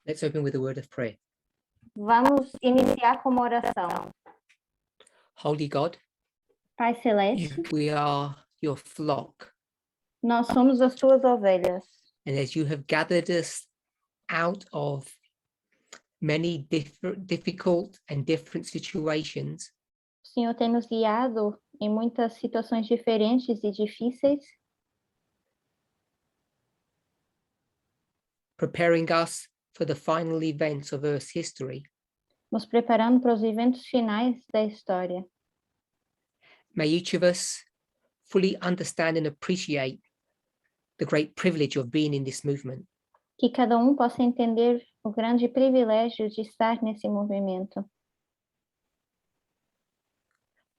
Let's open with a word of prayer. Vamos iniciar com uma oração. Holy God, Pai Celeste, we are your flock. nós somos as tuas ovelhas. And as you have gathered us out of many difficult and different situations, O Senhor tem nos guiado em muitas situações diferentes e difíceis, preparing us for the final events of Earth's history. nos preparando para os eventos finais da história. May each of us fully understand and appreciate the great privilege of being in this movement. Que cada possa entender o grande privilégio de estar nesse movimento.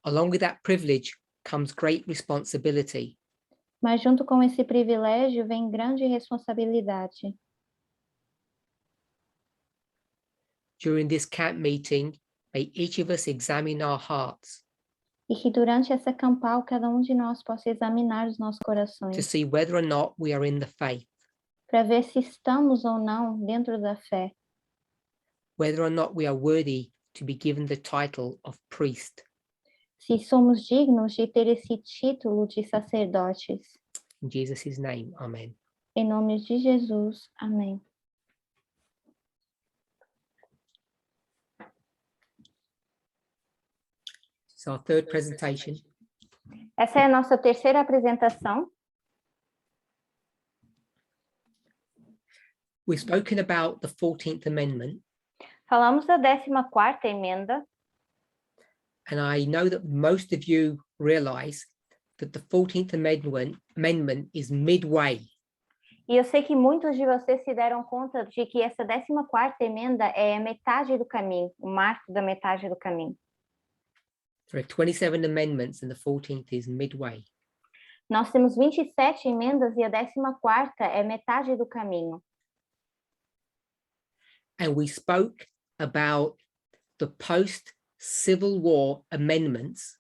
Along with that privilege comes great responsibility. Mas junto com esse privilégio vem grande responsabilidade. During this camp meeting, may each of us examine our hearts. E que durante essa Campal, cada de nós possa examinar os nossos corações. To see whether or not we are in the faith. Para ver se estamos ou não dentro da fé. Whether or not we are worthy to be given the title of priest. Se somos dignos de ter esse título de sacerdotes. In Jesus' name, amen. Em nome de Jesus, amém. It's our third presentation. Essa é a nossa terceira apresentação. We've spoken about the 14th Amendment. Falamos da 14ª emenda. And I know that most of you realize that the 14th Amendment is midway. E eu sei que muitos de vocês se deram conta de que essa 14ª emenda é a metade do caminho, o marco da metade do caminho. There are 27 amendments and the 14th is midway. Nós temos 27 emendas e a 14ª é metade do caminho. And we spoke about the post-Civil War amendments.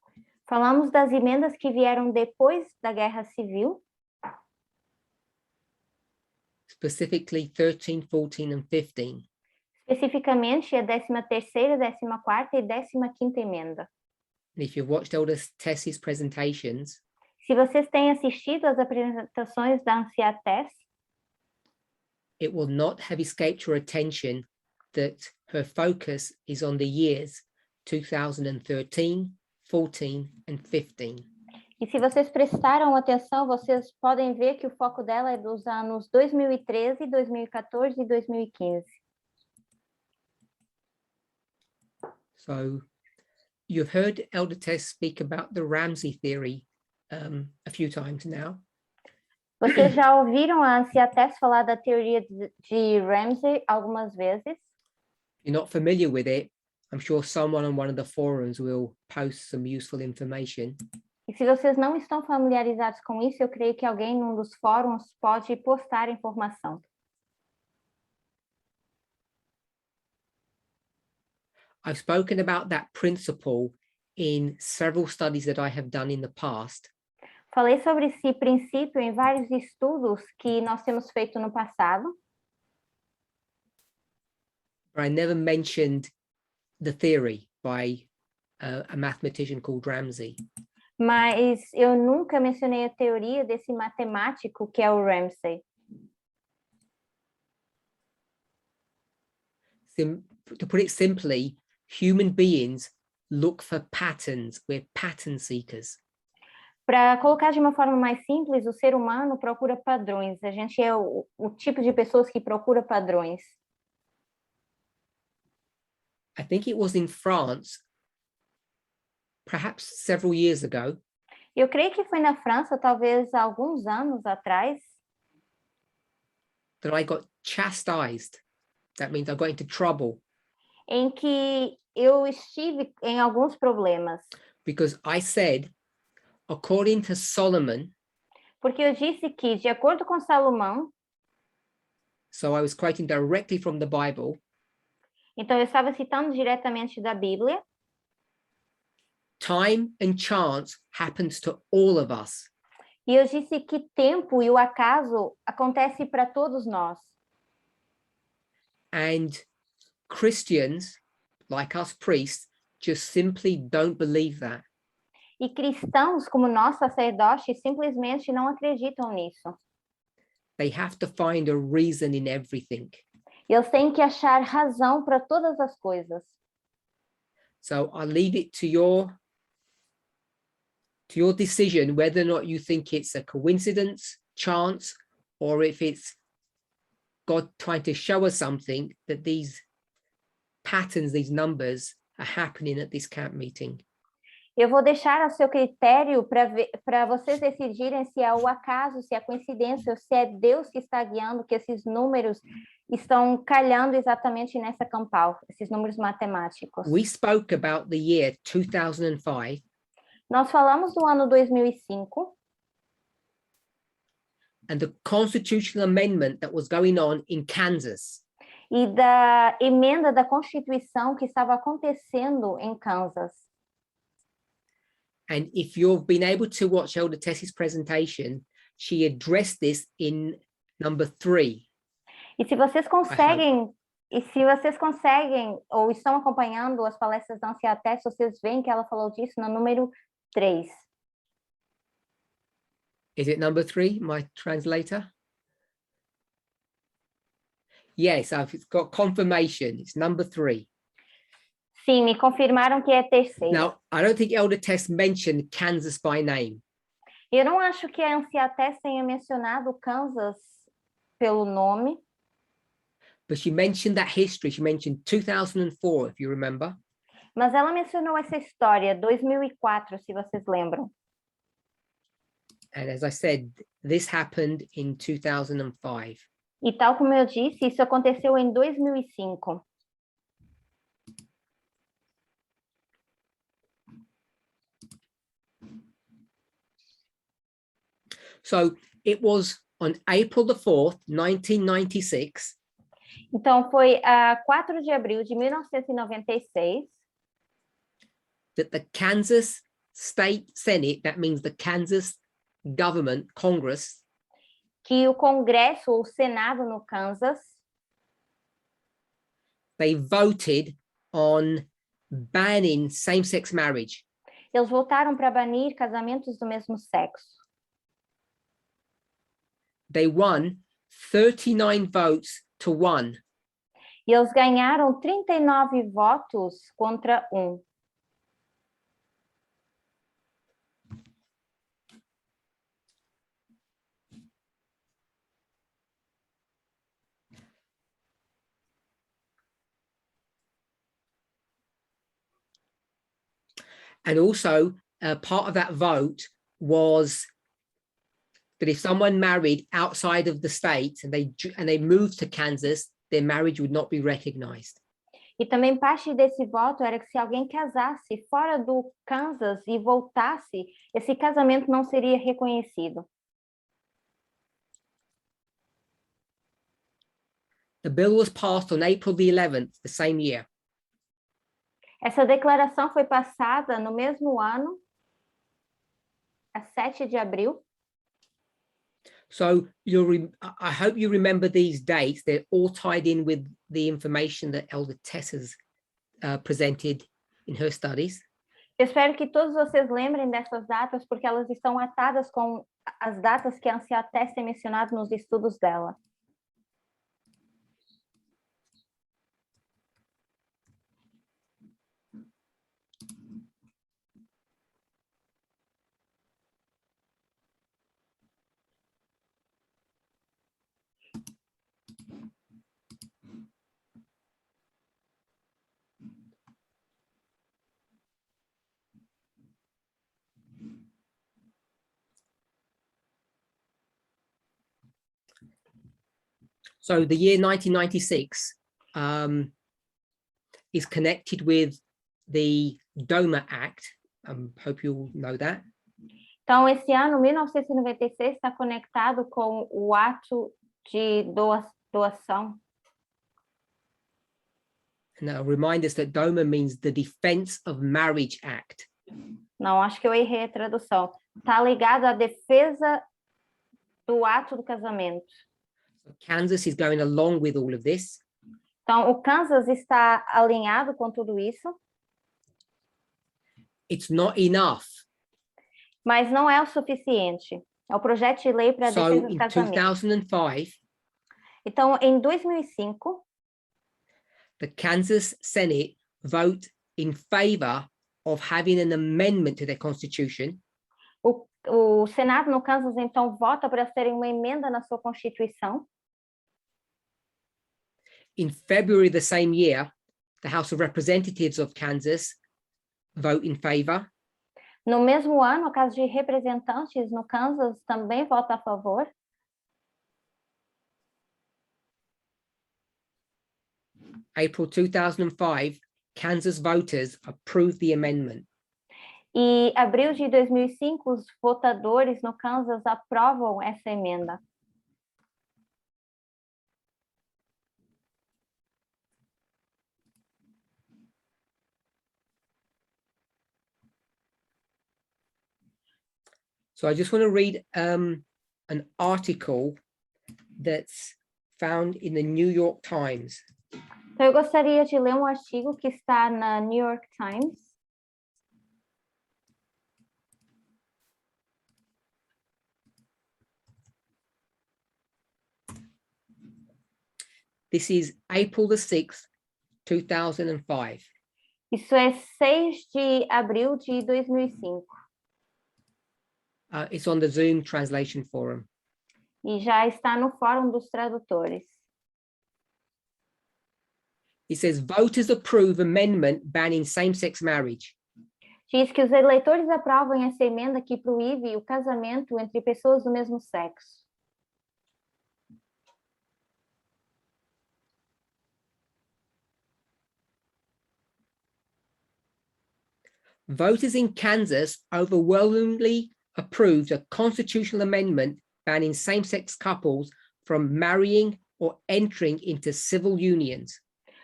Falamos das emendas que vieram depois da Guerra Civil. Specifically 13, 14 and 15. Especificamente a 13ª, 14ª e 15ª emenda. And if you've watched Elder Tess's presentations, se vocês têm assistido às apresentações da Anciã Tess, it will not have escaped your attention that her focus is on the years 2013, 14 and 15. E se vocês prestaram atenção, vocês podem ver que o foco dela é dos anos 2013, 2014 e 2015. So, you've heard Elder Tess speak about the Ramsey theory a few times now. Vocês já ouviram a Anciã Tess falar da teoria de Ramsey algumas vezes? If you're not familiar with it, I'm sure someone on one of the forums will post some useful information. E se vocês não estão familiarizados com isso, eu creio que alguém num dos fóruns pode postar informação. I've spoken about that principle in several studies that I have done in the past. Falei sobre esse princípio em vários estudos que nós temos feito no passado. But I never mentioned the theory by a mathematician called Ramsey. Mas eu nunca mencionei a teoria desse matemático que é o Ramsey. To put it simply, human beings look for patterns. We're pattern seekers. Para colocar de uma forma mais simples, o ser humano procura padrões. A gente é o tipo de pessoas que procura padrões. I think it was in France, perhaps several years ago. Eu creio que foi na França, talvez há alguns anos atrás. That I got chastised. That means I got into trouble. Em que eu estive em alguns problemas. Because I said, according to Solomon. Porque eu disse que, de acordo com Salomão. So I was quoting directly from the Bible. Então eu estava citando diretamente da Bíblia. Time and chance happens to all of us. E eu disse que tempo e o acaso acontece para todos nós. And Christians, like us priests, just simply don't believe that. E cristãos, como nós sacerdotes, simplesmente não acreditam nisso. They have to find a reason in everything. Eles têm que achar razão para todas as coisas. So I'll leave it to your decision whether or not you think it's a coincidence, chance, or if it's God trying to show us something, that these patterns, these numbers are happening at this camp meeting. Eu vou deixar a seu critério para vocês decidirem se é o acaso, se é coincidência, ou se é Deus que está guiando, que esses números estão calhando exatamente nessa Campal, esses números matemáticos. We spoke about the year 2005. Nós falamos do ano 2005. And the constitutional amendment that was going on in Kansas. E da emenda da Constituição que estava acontecendo em Kansas. And if you've been able to watch Elder Tessie's presentation, she addressed this in number 3. E se vocês conseguem, ou estão acompanhando as palestras da Anciã Tess, vocês veem que ela falou disso no número 3. Is it number 3, my translator? Yes, I've got confirmation. It's number 3. Sim, me confirmaram que é terceiro. Now, I don't think Elder Tess mentioned Kansas by name. Eu não acho que a Anciã Tess tenha mencionado Kansas pelo nome. But she mentioned that history. She mentioned 2004, if you remember. Mas ela mencionou essa história, 2004, se vocês lembram. And as I said, this happened in 2005. E tal como eu disse, isso aconteceu em 2005. So it was on April the 4th, 1996. Então foi a 4 de abril de 1996 that the Kansas State Senate, that means the Kansas government, Congress, que o Congresso ou o Senado no Kansas, they voted on banning same-sex marriage. Eles votaram para banir casamentos do mesmo sexo. They won 39 votes to 1. E eles ganharam 39 votos contra 1. And also, part of that vote was that if someone married outside of the state and they moved to Kansas, their marriage would not be recognized. E também parte desse voto era que se alguém casasse fora do Kansas e voltasse, esse casamento não seria reconhecido. The bill was passed on April the 11th, the same year. Essa declaração foi passada no mesmo ano, a 7 de abril. So I hope you remember these dates. They're all tied in with the information that Elder Tess has presented in her studies. Eu espero que todos vocês lembrem dessas datas, porque elas estão atadas com as datas que a Anciã Tess tem mencionado nos estudos dela. So the year 1996 is connected with the DOMA Act. Hope you all know that. Então, esse ano, 1996, está conectado com o ato de doação. Now, remind us that DOMA means the Defense of Marriage Act. Não, acho que eu errei a tradução. Está ligado à defesa do ato do casamento. Kansas is going along with all of this. Então, o Kansas está alinhado com tudo isso, It's not enough. mas não é o suficiente. É o projeto de lei para a defesa So do in casamento. 2005, Então, em 2005, the Kansas Senate vote in favor of having an amendment to their constitution o Senado no Kansas, então, vota para terem uma emenda na sua Constituição. In February the same year, the House of Representatives of Kansas vote in favor. No mesmo ano, a Casa de Representantes no Kansas também vota a favor. April 2005, Kansas voters approved the amendment. E abril de 2005, os votadores no Kansas aprovam essa emenda. So I just want to read an article that's found in the New York Times. Então, eu gostaria de ler um artigo que está na New York Times. This is April the 6th, 2005. Isso é 6 de abril de 2005. It's on the Zoom Translation Forum. E já está no Fórum dos Tradutores. It says voters approve amendment banning same-sex marriage. Diz que os eleitores aprovam essa emenda que proíbe o casamento entre pessoas do mesmo sexo. Voters in Kansas overwhelmingly approved a constitutional amendment banning same-sex couples from marrying or entering into civil unions.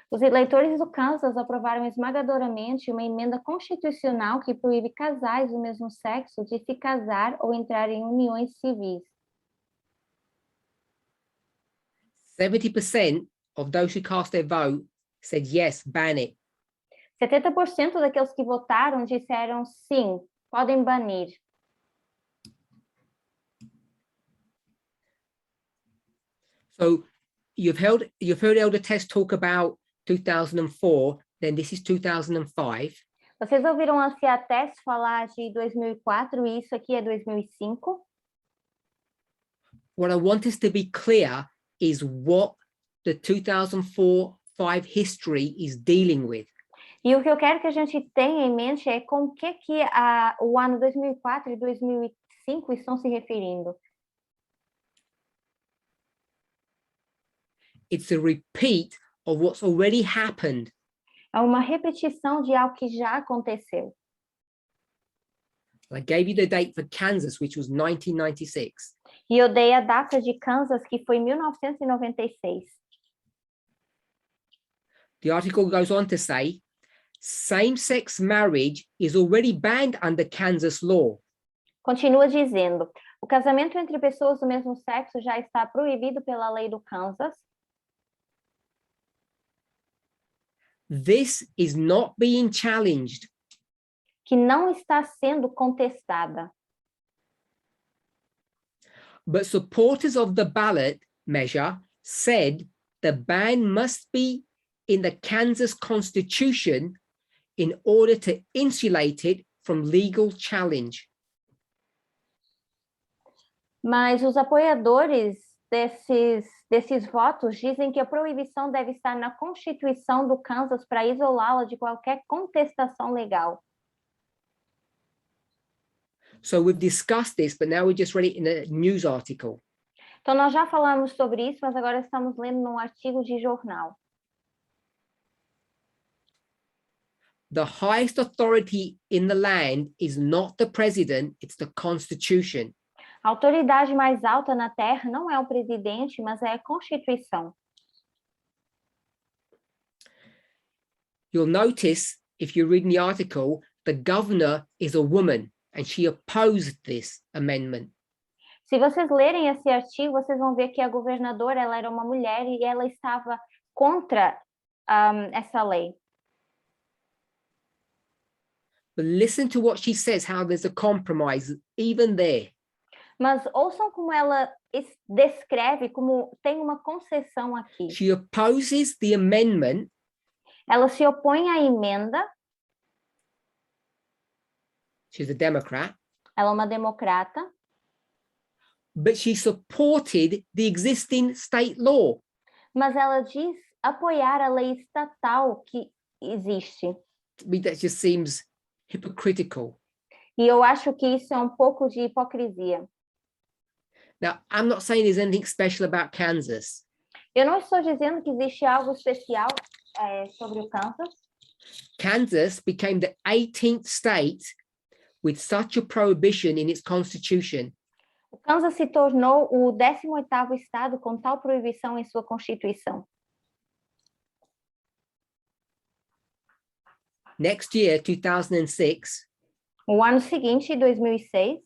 Os eleitores do Kansas aprovaram esmagadoramente uma emenda constitucional que proíbe casais do mesmo sexo de se casar ou entrar em uniões civis. 70% of those who cast their vote said yes, ban it. 70% daqueles que votaram disseram sim, podem banir. So you've heard Elder Tess talk about 2004, then this is 2005. Vocês ouviram a Cia Tess falar de 2004 e isso aqui é 2005? What I want us to be clear is what the 2004-5 history is dealing with. E o que eu quero que a gente tenha em mente é com o que o ano 2004 e 2005 estão se referindo. It's a repeat of what's already happened. É uma repetição de algo que já aconteceu. I gave you the date for Kansas, which was 1996. E eu dei a data de Kansas, que foi 1996. The article goes on to say, same-sex marriage is already banned under Kansas law. Continua dizendo, o casamento entre pessoas do mesmo sexo já está proibido pela lei do Kansas. This is not being challenged. Que não está sendo contestada. But supporters of the ballot measure said the ban must be in the Kansas Constitution in order to insulate it from legal challenge. Mas os apoiadores desses votos dizem que a proibição deve estar na Constituição do Kansas para isolá-la de qualquer contestação legal. So we've discussed this, but now we just read it in a news article. Então nós já falamos sobre isso, mas agora estamos lendo num artigo de jornal. The highest authority in the land is not the president, it's the Constitution. A autoridade mais alta na terra não é o presidente, mas é a Constituição. You'll notice, if you read the article, the governor is a woman and she opposed this amendment. Se vocês lerem esse artigo, vocês vão ver que a governadora ela era uma mulher e ela estava contra essa lei. But listen to what she says, how there's a compromise even there. Mas ouçam como ela descreve como tem uma concessão aqui. She opposes the amendment. Ela se opõe à emenda. She's a Democrat. Ela é uma democrata. But she supported the existing state law. Mas ela diz apoiar a lei estatal que existe. To me, that just seems hypocritical. E eu acho que isso é um pouco de hipocrisia. Now, I'm not saying there's anything special about Kansas. Eu não estou dizendo que existe algo especial sobre o Kansas. Kansas became the 18th state with such a prohibition in its constitution. O Kansas se tornou o 18º estado com tal proibição em sua constituição. Next year, 2006, O ano seguinte, 2006,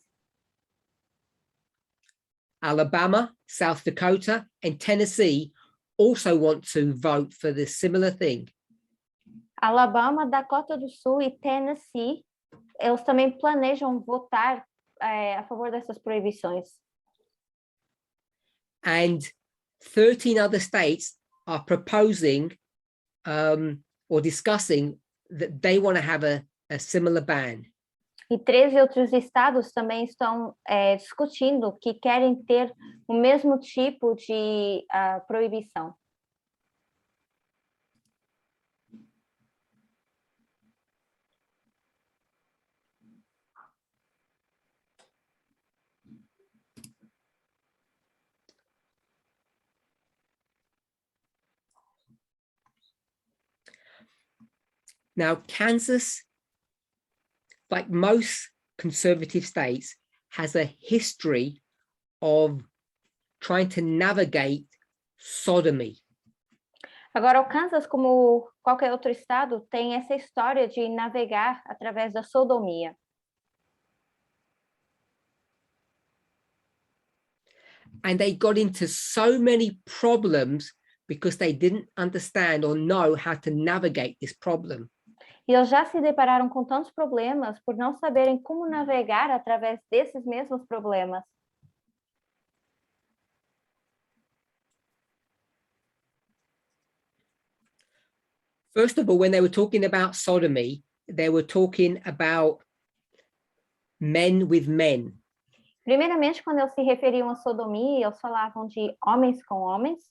Alabama, South Dakota, and Tennessee also want to vote for this similar thing. Alabama, Dakota do Sul e Tennessee, eles também planejam votar a favor dessas proibições. And 13 other states are proposing or discussing that they want to have a similar ban. E 13 outros estados também estão discutindo que querem ter o mesmo tipo de proibição. Now, Kansas, like most conservative states, has a history of trying to navigate sodomy. Agora, o Kansas, como qualquer outro estado, tem essa história de navegar através da sodomia. And they got into so many problems because they didn't understand or know how to navigate this problem. E eles já se depararam com tantos problemas por não saberem como navegar através desses mesmos problemas. First of all, when they were talking about sodomy, they were talking about men with men. Primeiramente, quando eles se referiam à sodomia, eles falavam de homens com homens.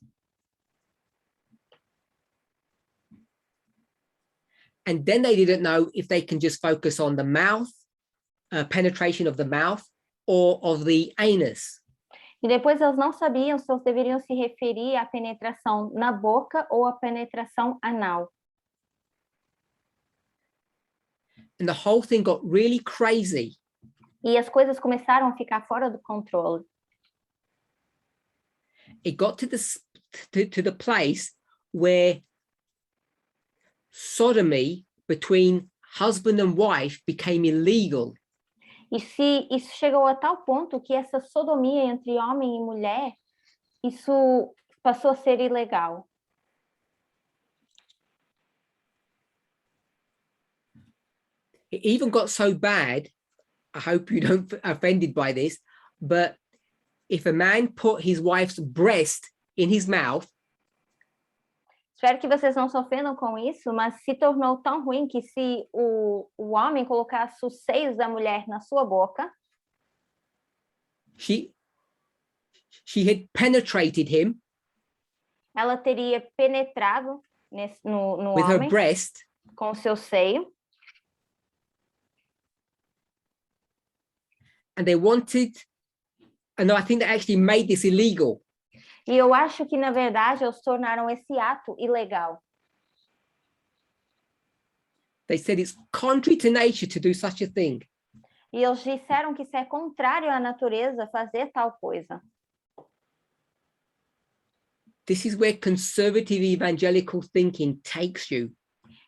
And then they didn't know if they can just focus on the mouth, penetration of the mouth, or of the anus. E depois eles não sabiam se eles deveriam se referir à penetração na boca ou à penetração anal. And the whole thing got really crazy. E as coisas começaram a ficar fora do controle. It got to the place where sodomy between husband and wife became illegal. E se isso chegou a tal ponto que essa sodomia entre homem e mulher, isso passou a ser ilegal. It even got so bad, I hope you don't be offended by this, but if a man put his wife's breast in his mouth, espero que vocês não se ofendam com isso, mas se tornou tão ruim que se o homem colocasse os seios da mulher na sua boca, she had penetrated him ela teria penetrado no with homem her breast, com o seu seio. and they wanted, and I think they actually made this illegal. E eu acho que, na verdade, eles tornaram esse ato ilegal. They said it's contrary to nature to do such a thing. E eles disseram que isso é contrário à natureza fazer tal coisa. This is where conservative evangelical thinking takes you.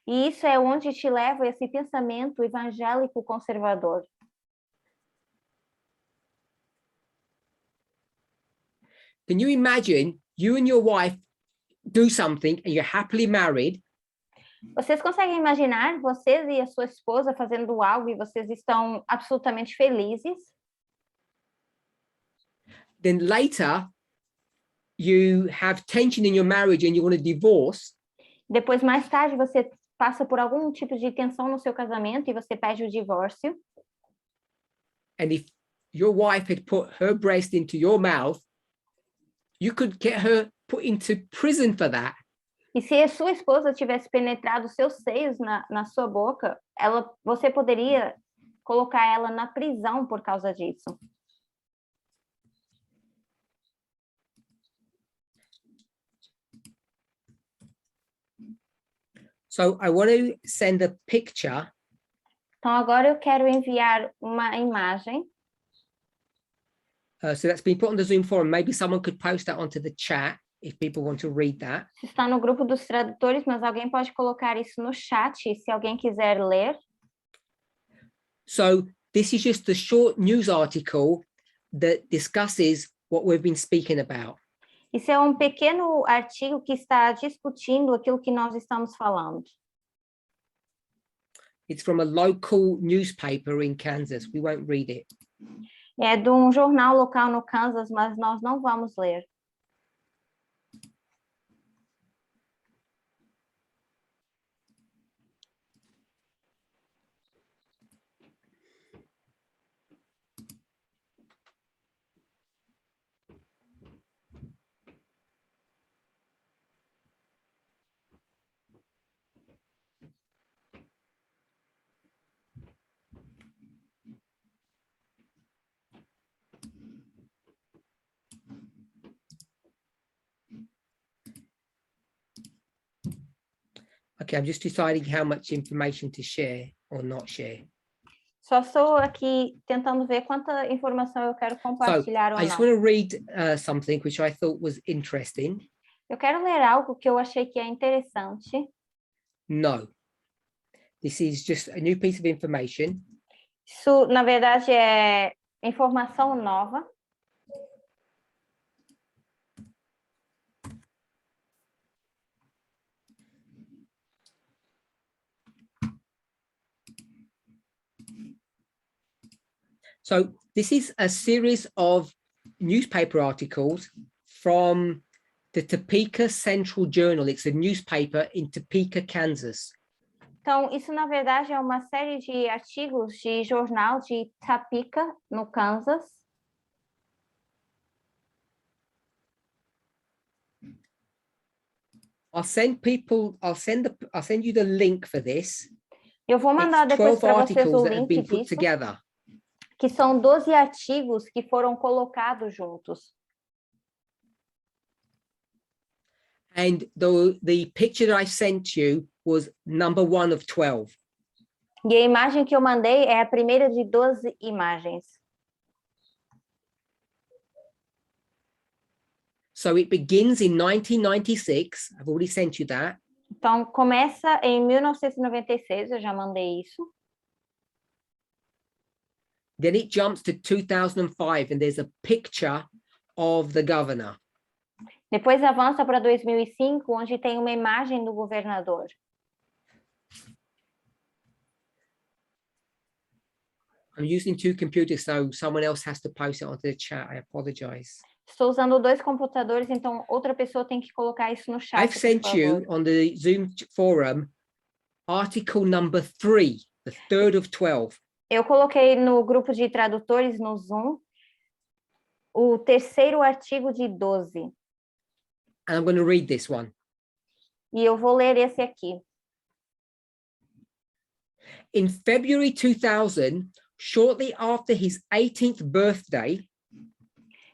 E isso é onde te leva esse pensamento evangélico conservador. Can you imagine you and your wife do something and you're happily married, Vocês conseguem imaginar vocês e a sua esposa fazendo algo e vocês estão absolutamente felizes? Then later, you have tension in your marriage and you want to divorce. Depois, mais tarde, você passa por algum tipo de tensão no seu casamento e você pede o divórcio. And if your wife had put her breast into your mouth, you could get her put into prison for that. E se a sua esposa tivesse penetrado seus seios na sua boca, você poderia colocar ela na prisão por causa disso. So I want to send a picture. Então agora eu quero enviar uma imagem. So that's been put on the Zoom forum. Maybe someone could post that onto the chat if people want to read that. Está no grupo dos tradutores, mas alguém pode colocar isso no chat se alguém quiser ler. So this is just a short news article that discusses what we've been speaking about. Isso é um pequeno artigo que está discutindo aquilo que nós estamos falando. It's from a local newspaper in Kansas. We won't read it. É de um jornal local no Kansas, mas nós não vamos ler. Okay, I'm just deciding how much information to share or not share. Só estou aqui tentando ver quanta informação eu quero compartilhar ou I just não. want to read something which I thought was interesting. Eu quero ler algo que eu achei que é interessante. No, this is just a new piece of information. Isso, na verdade, é informação nova. So this is a series of newspaper articles from the Topeka Central Journal. It's a newspaper in Topeka, Kansas. Então, isso, na verdade, é uma série de artigos de jornal de Topeka, no Kansas. I'll send you the link for this. Eu vou mandar depois para vocês o link disso, together. Que são 12 artigos que foram colocados juntos. And the picture that I sent you was number 1 of 12. E a imagem que eu mandei é a primeira de 12 imagens. So it begins in 1996. I've already sent you that. Então, começa em 1996, eu já mandei isso. Then it jumps to 2005 and there's a picture of the governor. Depois avança para 2005, onde tem uma imagem do governador. I'm using 2 computers, so someone else has to post it onto the chat. I apologize. Estou usando 2 computadores, então outra pessoa tem que colocar isso no chat. I've sent you on the Zoom forum article number 3, the 3rd of 12. Eu coloquei no grupo de tradutores no Zoom o terceiro artigo de 12. And I'm going to read this one. E eu vou ler esse aqui. In February 2000, shortly after his 18th birthday,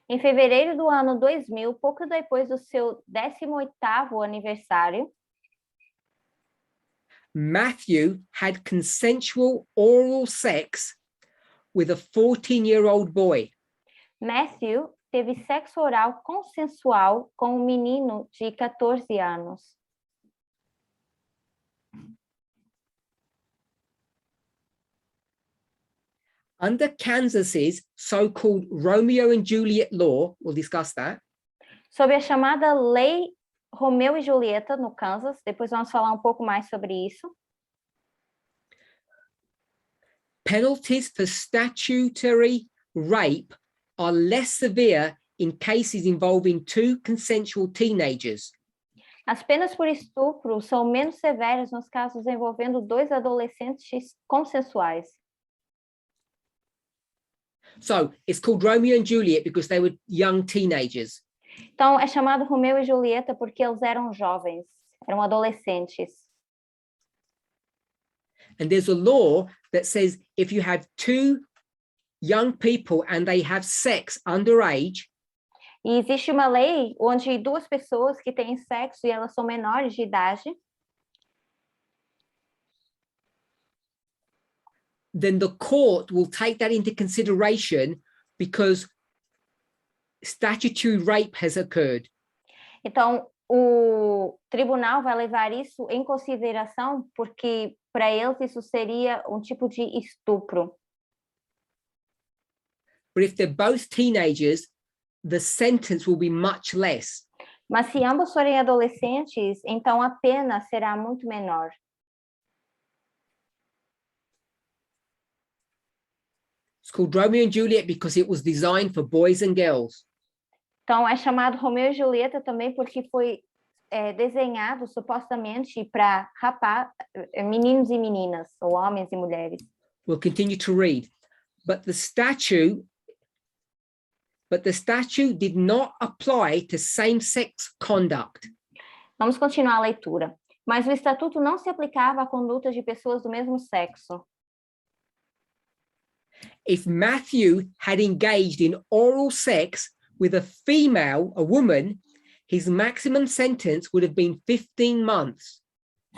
em fevereiro do ano 2000, pouco depois do seu 18º aniversário, Matthew had consensual oral sex with a 14-year-old boy. Matthew teve sexo oral consensual com um menino de 14 anos. Under Kansas's so-called Romeo and Juliet law, we'll discuss that. Sob a chamada lei Romeu e Julieta, no Kansas. Depois vamos falar um pouco mais sobre isso. Penalties for statutory rape are less severe in cases involving two consensual teenagers. As penas por estupro são menos severas nos casos envolvendo dois adolescentes consensuais. So it's called Romeo and Juliet because they were young teenagers. Então, é chamado Romeu e Julieta porque eles eram jovens, eram adolescentes. And there's a law that says if you have two young people and they have sex underage, E existe uma lei onde duas pessoas que têm sexo e elas são menores de idade, then the court will take that into consideration because statutory rape has occurred. então o tribunal vai levar isso em consideração porque para eles isso seria um tipo de estupro. But if they're both teenagers, the sentence will be much less. Mas se ambos forem adolescentes, então a pena será muito menor. It's called Romeo and Juliet because it was designed for boys and girls. Então é chamado Romeu e Julieta também porque foi desenhado supostamente para meninos e meninas, ou homens e mulheres. We'll continue to read. But the statute did not apply to same-sex conduct. Vamos continuar a leitura. Mas o estatuto não se aplicava a condutas de pessoas do mesmo sexo. If Matthew had engaged in oral sex with a woman, his maximum sentence would have been 15 months.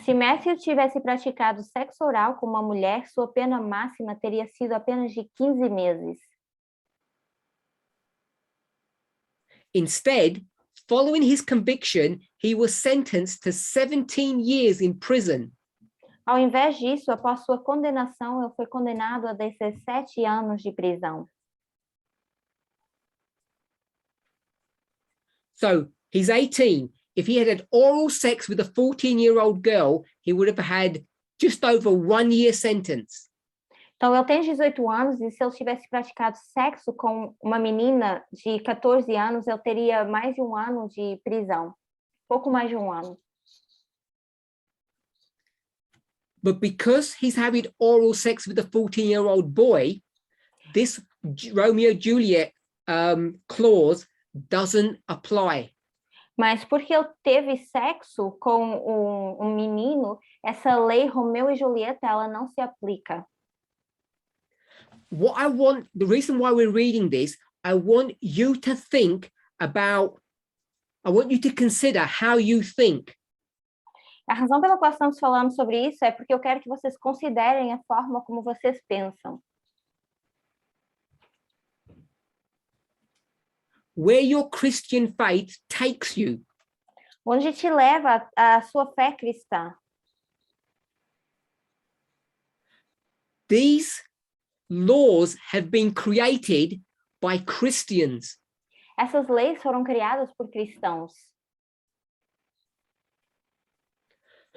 Se Matthew tivesse praticado sexo oral com uma mulher, sua pena máxima teria sido apenas de 15 meses. Instead, following his conviction, he was sentenced to 17 years in prison. Ao invés disso, após sua condenação, ele foi condenado a 17 anos de prisão. So he's 18. If he had oral sex with a 14-year-old girl, he would have had just over 1 year sentence. Então, ele tem 18 anos e se ele tivesse praticado sexo com uma menina de 14 anos, ele teria mais de 1 ano de prisão. Pouco mais de 1 ano. But because he's having oral sex with a 14-year-old boy, this Romeo and Juliet clause doesn't apply. Mas porque ele teve sexo com um menino, essa lei Romeu e Julieta, ela não se aplica. The reason why we're reading this, I want you to consider how you think. A razão pela qual estamos falando sobre isso é porque eu quero que vocês considerem a forma como vocês pensam. Where your Christian faith takes you. Onde te leva a sua fé cristã. These laws have been created by Christians. Essas leis foram criadas por cristãos.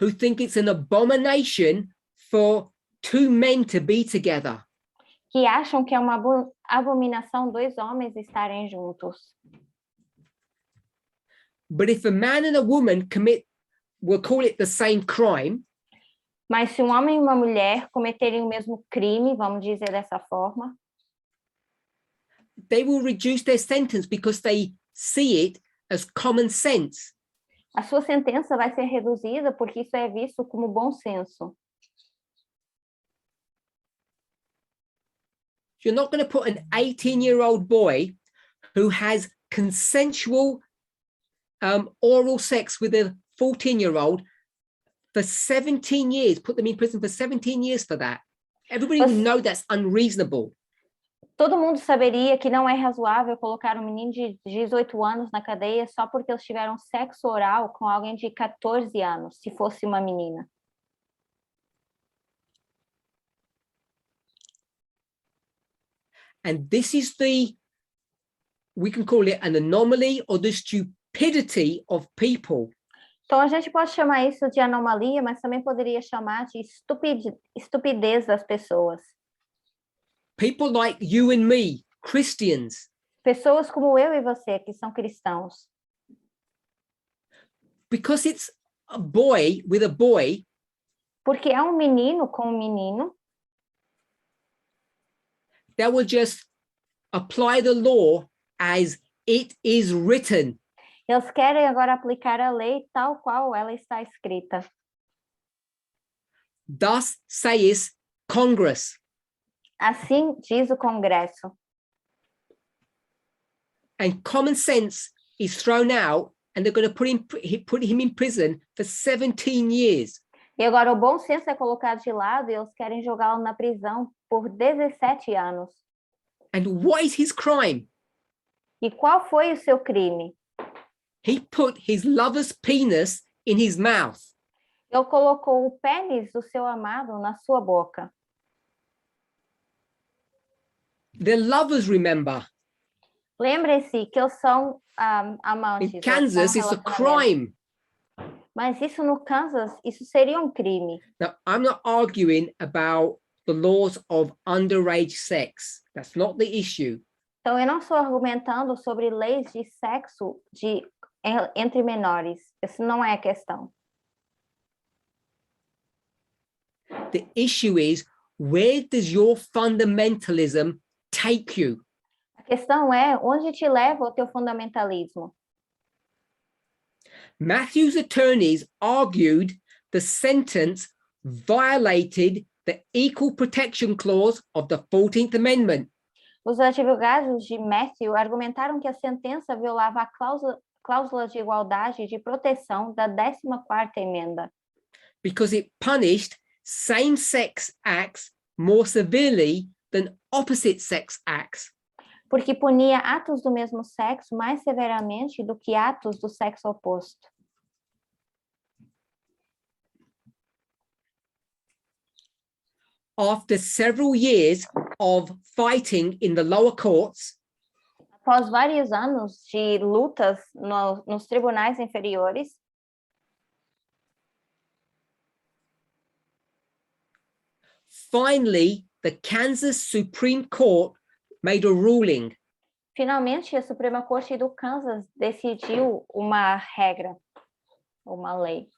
Who think it's an abomination for two men to be together. Que acham que é uma abominação dois homens estarem juntos. But if a man and a woman we'll call it the same crime. Mas se um homem e uma mulher cometerem o mesmo crime, vamos dizer dessa forma, they will reduce their sentence because they see it as common sense. A sua sentença vai ser reduzida porque isso é visto como bom senso. You're not going to put an 18-year-old boy who has consensual oral sex with a 14-year-old for 17 years, put them in prison for 17 years for that. Everybody will know that's unreasonable. Todo mundo saberia que não é razoável colocar um menino de 18 anos na cadeia só porque eles tiveram sexo oral com alguém de 14 anos, se fosse uma menina. And this is we can call it an anomaly or the stupidity of people. Então, a gente pode chamar isso de anomalia, mas também poderia chamar de estupidez das pessoas. People like you and me, Christians, Pessoas como eu e você, que são cristãos. because it's a boy with a boy, Porque é um menino com um menino, they will just apply the law as it is written. eles querem agora aplicar a lei tal qual ela está escrita. Thus saith Congress. Assim diz o Congresso. And common sense is thrown out, and they're going to put him in prison for 17 years. E agora o bom senso é colocado de lado e eles querem jogá-lo na prisão por 17 anos. And what is his crime? E qual foi o seu crime? He put his lover's penis in his mouth. Ele colocou o pênis do seu amado na sua boca. The lovers, remember. Lembre-se que eles são amantes. In Kansas, it's a crime. Mas isso no Kansas, isso seria um crime. Now, I'm not arguing about the laws of underage sex. That's not the issue. Então, eu não estou argumentando sobre leis de sexo entre menores. Isso não é a questão. The issue is, where does your fundamentalism take you? A questão é, onde te leva o teu fundamentalismo? Matthew's attorneys argued the sentence violated the Equal Protection Clause of the 14th Amendment. Os advogados de Matthew argumentaram que a sentença violava a cláusula de igualdade e de proteção da 14ª emenda. Because it punished same-sex acts more severely than opposite-sex acts. Porque punia atos do mesmo sexo mais severamente do que atos do sexo oposto. After several years of fighting in the lower courts, após vários anos de lutas nos tribunais inferiores, finally, the Kansas Supreme Court made a ruling. Finalmente, a Suprema Corte do Kansas decidiu uma regra, uma lei.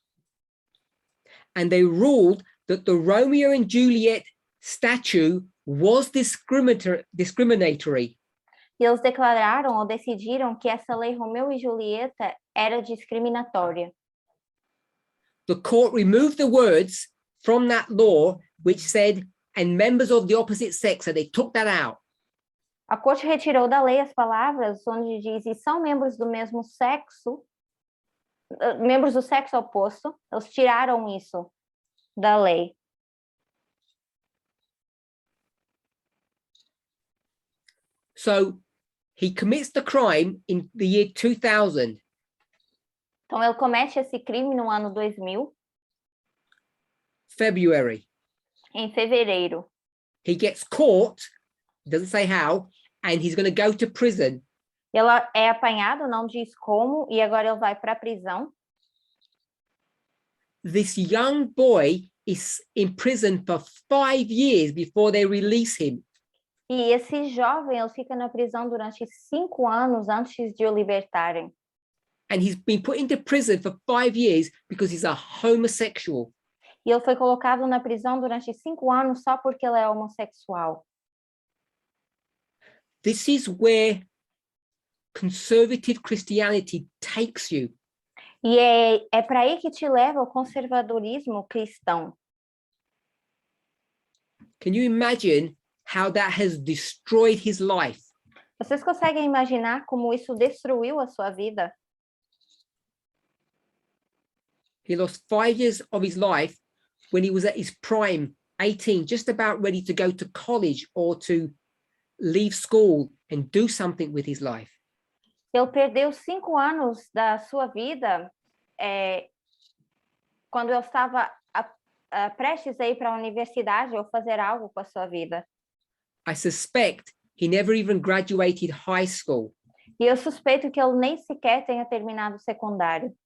And they ruled that the Romeo and Juliet statute was discriminatory. E eles declararam ou decidiram que essa lei Romeu e Julieta era discriminatória. The court removed the words from that law which said, and members of the opposite sex, and they took that out. A corte retirou da lei as palavras onde diz, e são membros do mesmo sexo, membros do sexo oposto, eles tiraram isso da lei. So he commits the crime in the year 2000. Então ele comete esse crime no ano 2000. February. Em fevereiro. He gets caught, doesn't say how, and he's going to go to prison. Ele é apanhado, não diz como, e agora ele vai para a prisão. This young boy is in prison for 5 years before they release him. E esse jovem, ele fica na prisão durante 5 anos antes de o libertarem. And he's been put into prison for 5 years because he's a homosexual. E ele foi colocado na prisão durante 5 anos só porque ele é homossexual. This is where conservative Christianity takes you. E é para aí que te leva o conservadorismo cristão. Can you imagine how that has destroyed his life? Vocês conseguem imaginar como isso destruiu a sua vida? He lost 5 years of his life when he was at his prime, 18, just about ready to go to college or to leave school and do something with his life. Ele perdeu 5 anos da sua vida quando ele estava prestes a ir para a universidade ou fazer algo com a sua vida. I suspect he never even graduated high school. E eu suspeito que ele nem sequer tenha terminado o secundário.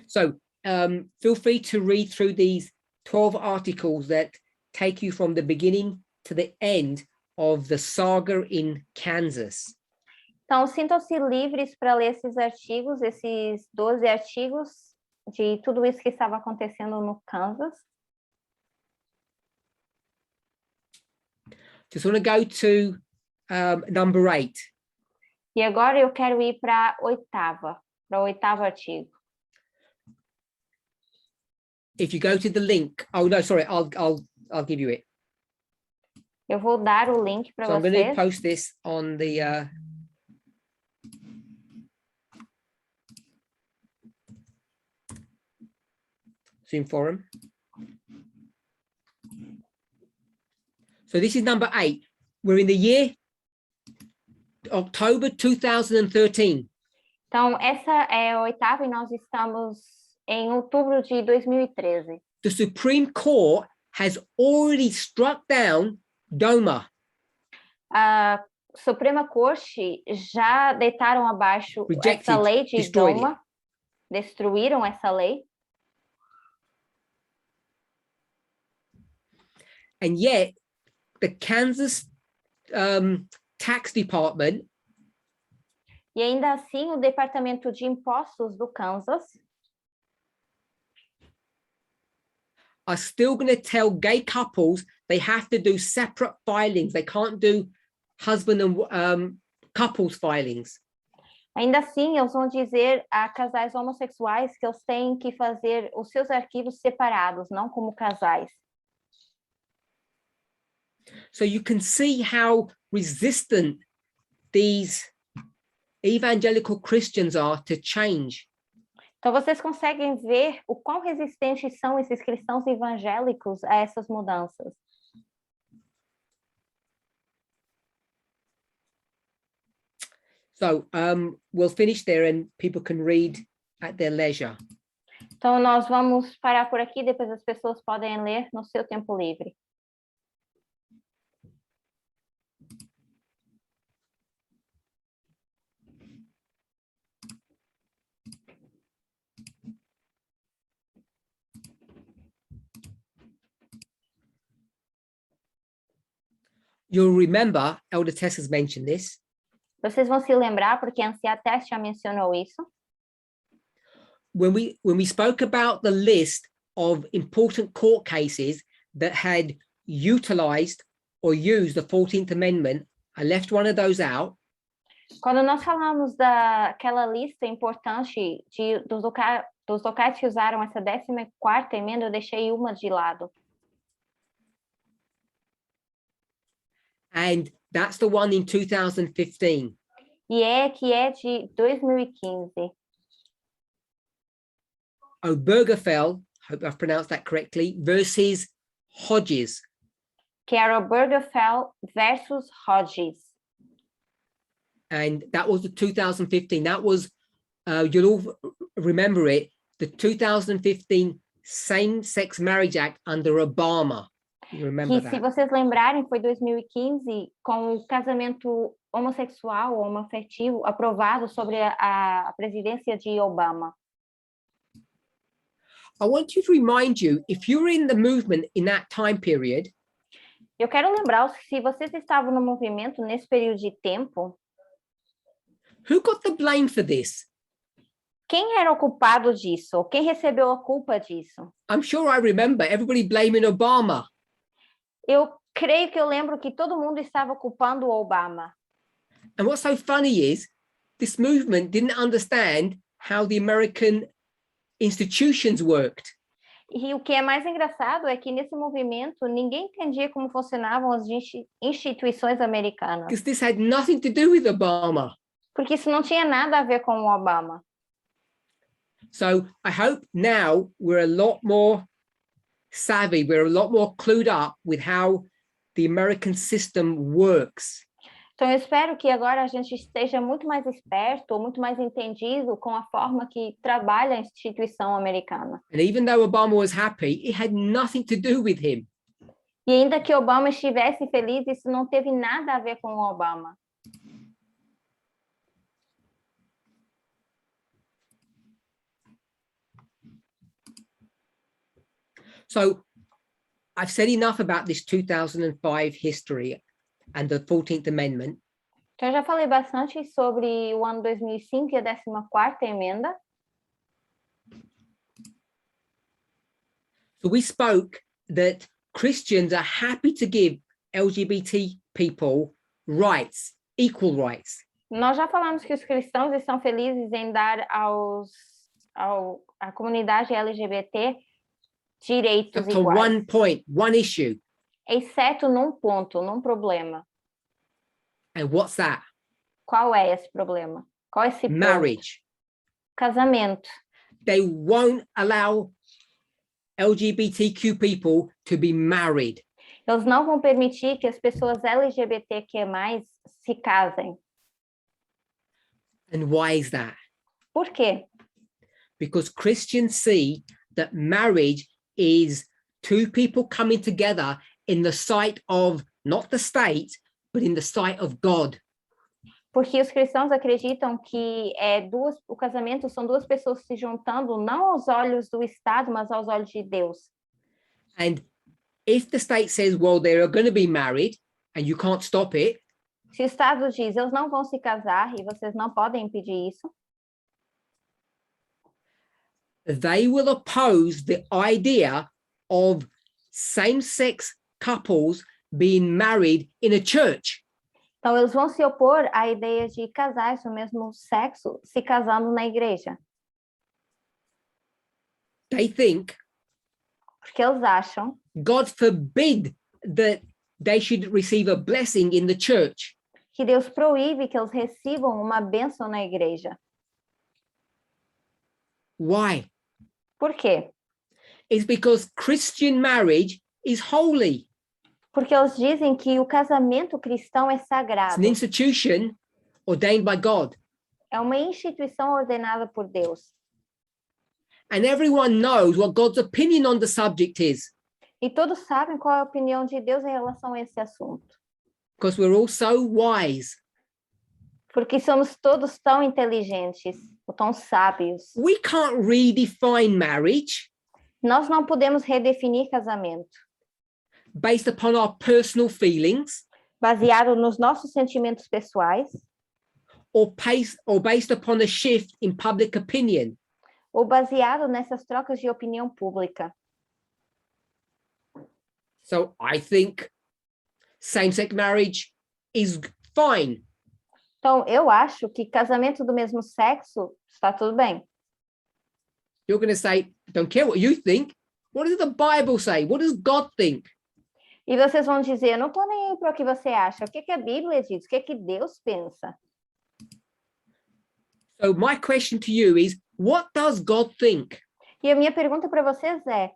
So feel free to read through these 12 articles that take you from the beginning to the end of the saga in Kansas. Então, sintam-se livres para ler esses 12 artigos de tudo isso que estava acontecendo no Kansas. Just want to go to number 8. E agora eu quero ir para o oitavo artigo. If you go to the link, oh no, sorry, I'll give you it. Eu vou dar o link para So I'm going to vocês. post this on the Zoom forum. So this is number 8. We're in the year October 2013. Então, essa é a oitava e nós estamos em outubro de 2013. The Supreme Court has already struck down DOMA. A Suprema Corte já deitaram abaixo essa lei de DOMA, destruíram essa lei. And yet, the Kansas Tax Department e ainda assim, o Departamento de Impostos do Kansas are still going to tell gay couples they have to do separate filings. They can't do husband and couples filings. Ainda assim, eles vão dizer a casais homossexuais que eles têm que fazer os seus arquivos separados, não como casais. So you can see how resistant these evangelical Christians are to change. Então, vocês conseguem ver o quão resistentes são esses cristãos evangélicos a essas mudanças. So we'll finish there and people can read at their leisure. Então, nós vamos parar por aqui, depois as pessoas podem ler no seu tempo livre. You'll remember, Elder Tess has mentioned this. Vocês vão se lembrar, porque a Anciã Tess já mencionou isso. When we spoke about the list of important court cases that had utilized or used the 14th Amendment, I left one of those out. Quando nós falamos daquela lista importante dos locais que usaram essa 14ª emenda, eu deixei uma de lado. And that's the one in 2015. E que é de 2015. Obergefell, hope I've pronounced that correctly, versus Hodges. Que era Obergefell versus Hodges. And that was the 2015. That was, you'll all remember it, the 2015 Same-Sex Marriage Act under Obama. You remember that? Se vocês lembrarem, foi 2015 com o casamento homossexual ou homoafetivo aprovado sobre a presidência de Obama. I want you to remind you, if you were in the movement in that time period, eu quero lembrá-los que se vocês estavam no movimento nesse período de tempo, who got the blame for this? Quem era o culpado disso? Quem recebeu a culpa disso? I'm sure I remember everybody blaming Obama. Eu creio que eu lembro que todo mundo estava culpando o Obama. And what's so funny is this movement didn't understand how the American institutions worked. E o que é mais engraçado é que nesse movimento ninguém entendia como funcionavam as instituições americanas. Because this had nothing to do with Obama. Porque isso não tinha nada a ver com o Obama. So I hope now we're a lot more savvy, we're a lot more clued up with how the American system works. Então eu espero que agora a gente esteja muito mais esperto, ou muito mais entendido com a forma que trabalha a instituição americana. And even though Obama was happy, it had nothing to do with him. E ainda que Obama estivesse feliz, isso não teve nada a ver com o Obama. So I've said enough about this 2005 history and the 14th Amendment. Então, eu já falei bastante sobre o ano 2005 e a 14ª emenda. So we spoke that Christians are happy to give LGBT people rights, equal rights. Nós já falamos que os cristãos estão felizes em dar à comunidade LGBT direitos To iguais. one point, one issue. Exceto num ponto, num problema. And what's that? Qual é esse problema? Qual é esse ponto? Marriage. Casamento. They won't allow LGBTQ people to be married. Eles não vão permitir que as pessoas LGBTQ+, se casem. And why is that? Por quê? Because Christians see that marriage is two people coming together in the sight of not the state, but in the sight of God. Porque os cristãos acreditam que o casamento são duas pessoas se juntando, não aos olhos do Estado, mas aos olhos de Deus. And if the state says, well, they're going to be married and you can't stop it, Se o Estado diz, eles não vão se casar e vocês não podem impedir isso, they will oppose the idea of same-sex couples being married in a church. então eles vão se opor à ideia de casais do mesmo sexo se casando na igreja. They think, Porque eles acham, God forbid that they should receive a blessing in the church. que Deus proíbe que eles recebam uma bênção na igreja. Why? Por quê? It's because Christian marriage is holy. Porque eles dizem que o casamento cristão é It's sagrado. an institution ordained by God. É uma instituição ordenada por Deus. And everyone knows what God's opinion on the subject is, E todos sabem qual é a opinião de Deus em relação a esse assunto. because we're all so wise. Porque somos todos tão inteligentes, ou tão sábios. We can't redefine marriage Nós não podemos redefinir casamento based upon our personal feelings baseado nos nossos sentimentos pessoais or based upon a shift in public opinion. ou baseado nessas trocas de opinião pública. So I think same-sex marriage is fine. Então, eu acho que casamento do mesmo sexo está tudo bem. You're going to say, don't care what you think. What does the Bible say? What does God think? E vocês vão dizer, eu não estou nem aí para o que você acha. O que que a Bíblia diz? O que que Deus pensa? So my question to you is, what does God think? E a minha pergunta para vocês é,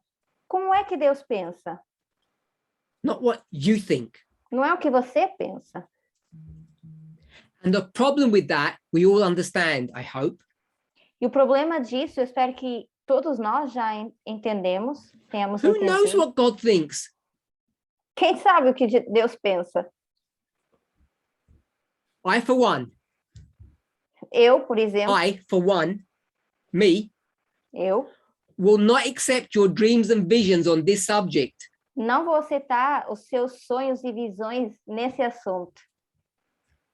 como é que Deus pensa? Not what you think. Não é o que você pensa. And the problem with that, we all understand, I hope. E o problema disso, eu espero que todos nós já entendemos, tenhamos Who knows entendido. what God thinks? Quem sabe o que Deus pensa? I, for one, Eu, por exemplo, me, eu will not accept your dreams and visions on this subject. não vou aceitar os seus sonhos e visões nesse assunto.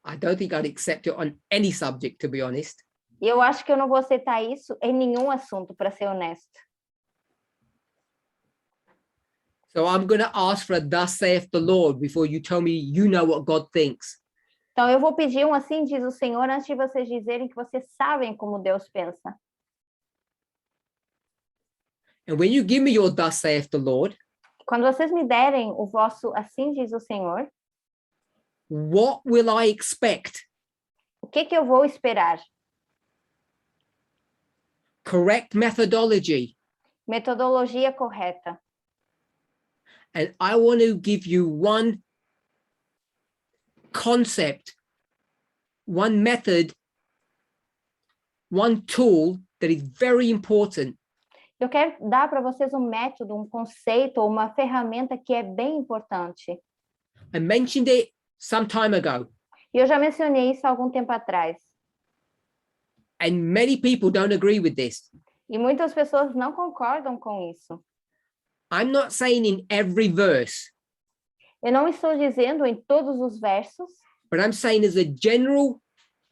I don't think I'd accept it on any subject, to be honest. E eu acho que eu não vou aceitar isso em nenhum assunto, para ser honesto. So I'm going to ask for a thus saith the Lord before you tell me you know what God thinks. Então, eu vou pedir um assim diz o Senhor, antes de vocês dizerem que vocês sabem como Deus pensa. And when you give me your thus saith the Lord, Quando vocês me derem o vosso assim diz o Senhor, what will I expect? o que eu vou esperar? Correct methodology. Metodologia correta. And I want to give you one concept, one method, one tool that is very important. Eu quero dar para vocês um método, um conceito ou uma ferramenta que é bem importante. I mentioned it some time ago, E eu já mencionei isso há algum tempo atrás. and many people don't agree with this. E muitas pessoas não concordam com isso. I'm not saying in every verse, Eu não estou dizendo em todos os versos, but I'm saying as a general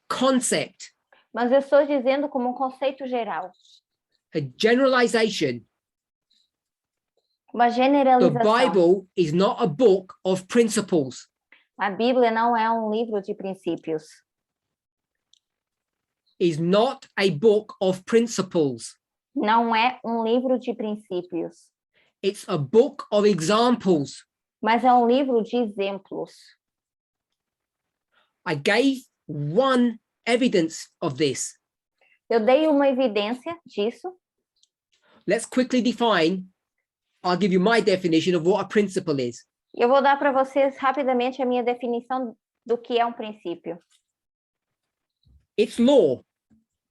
concept, mas eu estou dizendo como um conceito geral, a generalization. uma The generalização. Bible is not a book of principles. A Bíblia não é um livro de princípios. Is not a book of principles. Não é um livro de princípios, It's a book of examples. mas é um livro de exemplos. I gave one evidence of this. Eu dei uma evidência disso. Let's quickly define. I'll give you my definition of what a principle is. Eu vou dar para vocês rapidamente a minha definição do que é um princípio. It's law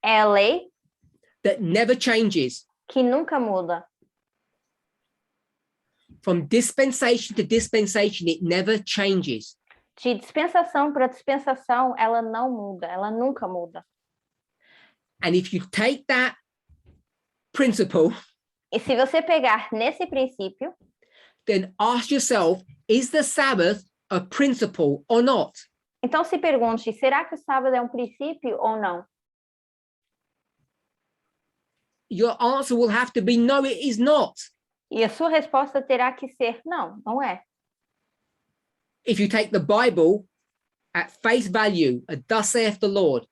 É a lei that never changes. que nunca muda. From dispensation to dispensation, it never changes. De dispensação para dispensação, ela não muda, ela nunca muda. And if you take that principle, E se você pegar nesse princípio, then ask yourself, is the Sabbath a principle or not? então se pergunte, será que o sábado é um princípio ou não? Your answer will have to be no, it is not. E a sua resposta terá que ser, não, não é. If you take the Bible at face value, thus saith the Lord,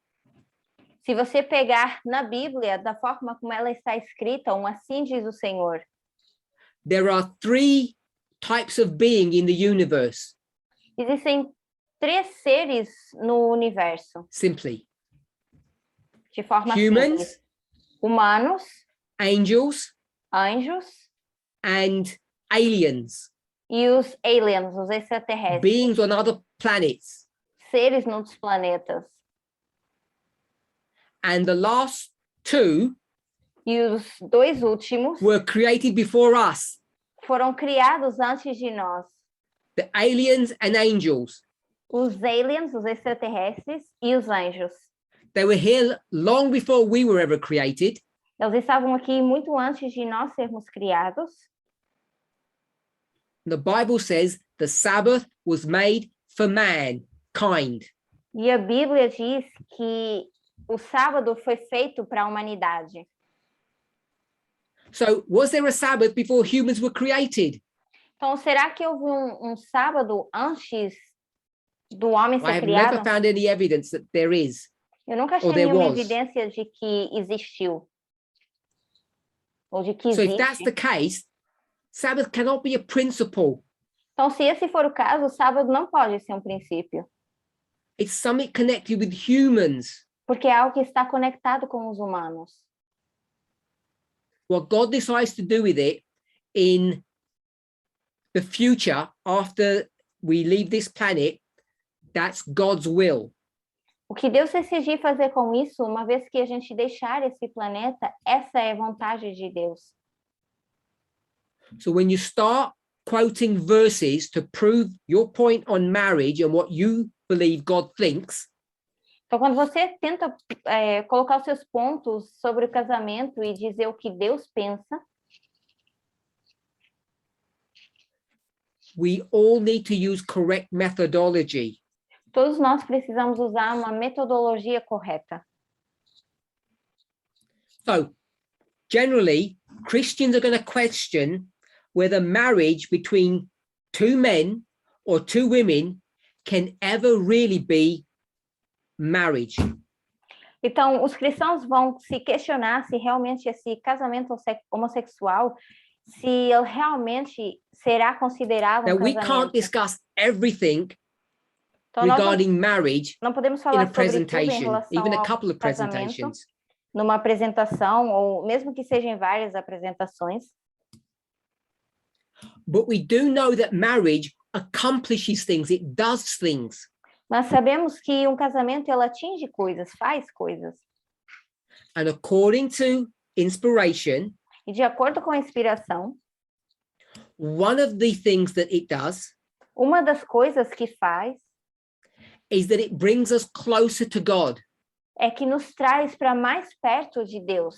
Se você pegar na Bíblia, da forma como ela está escrita, assim diz o Senhor. there are three types of being in the universe, Existem 3 seres no universo, simply. de forma Humans, simples. Humanos, angels, anjos and aliens, e os aliens, os extraterrestres, beings on other planets. seres em outros planetas. And the last two E os 2 últimos were created before us, foram criados antes de nós. the aliens and angels. Os aliens, os extraterrestres e os anjos. They were here long before we were ever created. Eles estavam aqui muito antes de nós sermos criados. The Bible says the Sabbath was made for mankind. E a Bíblia diz que o sábado foi feito para a humanidade. So was there a Sabbath before humans were created? Então, será que houve um sábado antes do homem I ser have criado? never found any evidence that there is. Eu nunca achei Or there nenhuma was. evidência de que existiu. Ou de que So if that's existe. the case, Sabbath cannot be a principle. Então, se esse for o caso, o sábado não pode ser um princípio. It's something connected with humans. Porque é algo que está conectado com os humanos. What God decides to do with it in the future, after we leave this planet, that's God's will. O que Deus decidir fazer com isso, uma vez que a gente deixar esse planeta, essa é a vontade de Deus. So when you start quoting verses to prove your point on marriage and what you believe God thinks, Então, quando você tenta colocar os seus pontos sobre o casamento e dizer o que Deus pensa, we all need to use correct methodology. todos nós precisamos usar uma metodologia correta. So generally, Christians are going to question whether marriage between two men or two women can ever really be marriage. Então, os cristãos vão se questionar se realmente esse casamento homossexual, se ele realmente será considerado Now, um we casamento. can't discuss everything Então, nós regarding marriage não podemos in falar a sobre tudo em presentation, relação even a ao couple of casamento, presentations. numa apresentação, ou mesmo que sejam várias apresentações. But we do know that marriage accomplishes things, it does things. Nós sabemos que um casamento, ele atinge coisas, faz coisas. And according to inspiration, E de acordo com a inspiração, one of the things that it does uma das coisas que faz is that it brings us closer to God. é que nos traz para mais perto de Deus.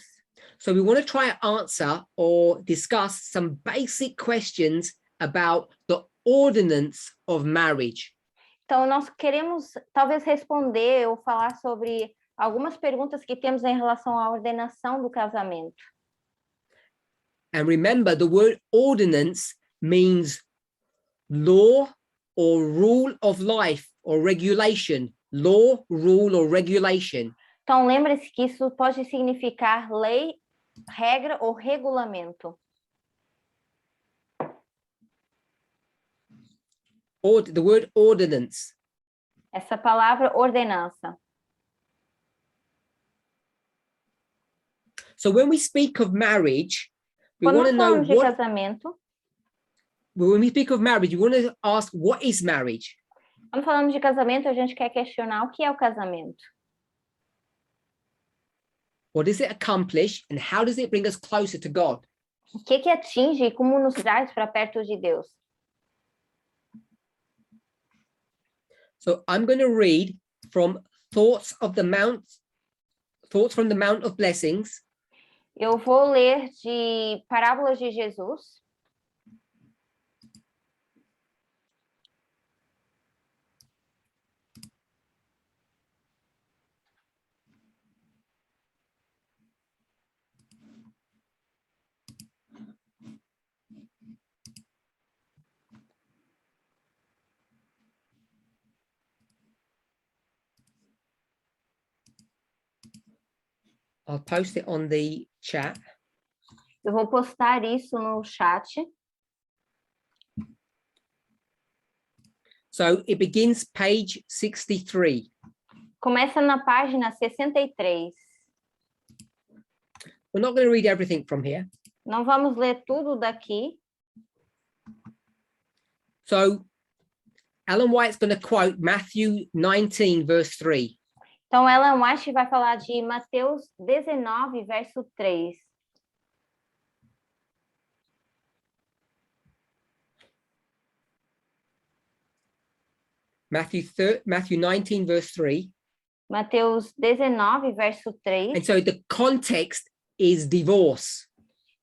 So we want to try to answer or discuss some basic questions about the ordinance of marriage. Então, nós queremos talvez responder ou falar sobre algumas perguntas que temos em relação à ordenação do casamento. And remember, the word ordinance means law or rule of life or regulation. Law, rule, or regulation. Então, lembre-se que isso pode significar lei, regra ou regulamento. The word ordinance. Essa palavra ordenança. So when we speak of marriage, we Quando want to nós know falamos de what. casamento, When we speak of marriage, we want to ask, what is marriage? quando falamos de casamento, a gente quer questionar o que é o casamento. What does it accomplish, and how does it bring us closer to God? O que atinge e como nos traz para perto de Deus? So I'm going to read from Thoughts from the Mount of Blessings. Eu vou ler de Parábolas de Jesus. I'll post it on the chat. Eu vou postar isso no chat. So it begins page 63. Começa na página 63. We're not going to read everything from here. Não vamos ler tudo daqui. So Ellen White's going to quote Matthew 19, verse 3. Então, Ellen White vai falar de Mateus 19, verso 3. Matthew 19, verse 3. Mateus 19, verso 3. And so the context is divorce.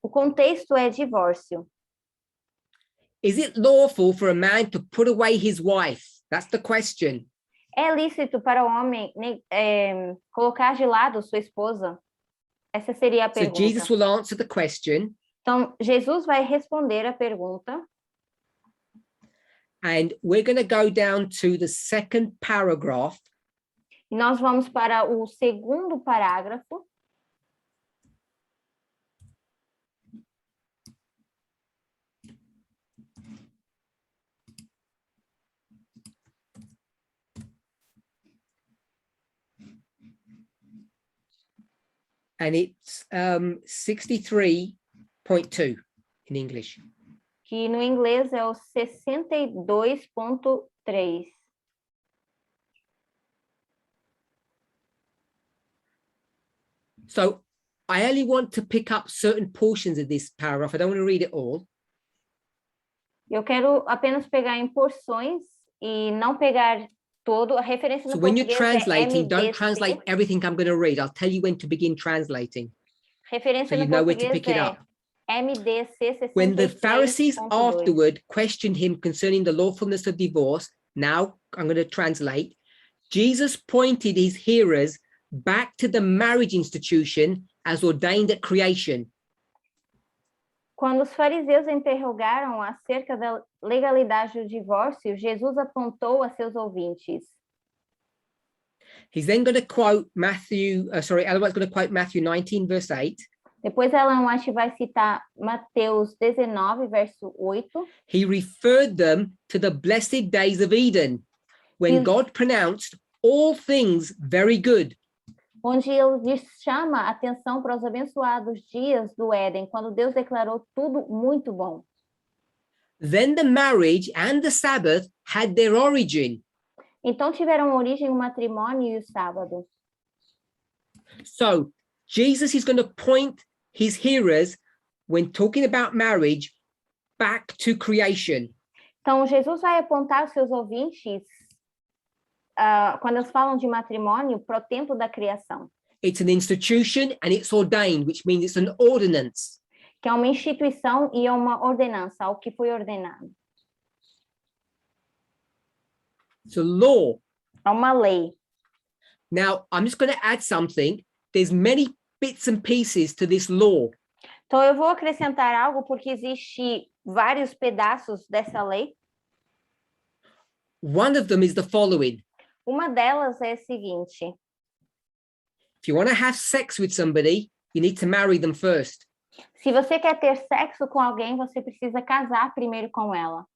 O contexto é divórcio. Is it lawful for a man to put away his wife? That's the question. É lícito para o homem colocar de lado sua esposa? Essa seria a So pergunta. Jesus will answer the question. Então, Jesus vai responder a pergunta. And we're going to go down to the second paragraph. E nós vamos para o segundo parágrafo. And it's 63.2 in English. Que no inglês é o 62.3. So I only want to pick up certain portions of this paragraph. I don't want to read it all. Eu quero apenas pegar em porções e não pegar todo. A referência no So when you're português translating, é don't MDC. translate everything I'm going to read. I'll tell you when to begin translating. Referência So you no know where to português pick it é up. MDC When the Pharisees 63.2. afterward questioned him concerning the lawfulness of divorce, now I'm going to translate, Jesus pointed his hearers back to the marriage institution as ordained at creation. Quando os fariseus interrogaram acerca da legalidade do divórcio, Jesus apontou a seus ouvintes. He's then going to quote Ellen White's going to quote Matthew 19, verse 8. Depois Ellen White vai citar Mateus 19, verso 8. He referred them to the blessed days of Eden, when God pronounced all things very good. Onde ele chama a atenção para os abençoados dias do Éden, quando Deus declarou tudo muito bom. Then the marriage and the Sabbath had their origin. Então tiveram origem o matrimônio e o sábado. So Jesus is going to point his hearers, when talking about marriage, back to creation. Então Jesus vai apontar os seus ouvintes quando eles falam de matrimônio para o tempo da criação. It's an institution and it's ordained, which means it's an ordinance. Que é uma instituição e é uma ordenança, algo que foi ordenado. It's a law. É uma lei. Now, I'm just going to add something. There's many bits and pieces to this law. Então, eu vou acrescentar algo porque existe vários pedaços dessa lei. One of them is the following. Uma delas é a seguinte. If you want to have sex with somebody, you need to marry them first. Se você quer ter sexo com alguém, você precisa casar primeiro com ela.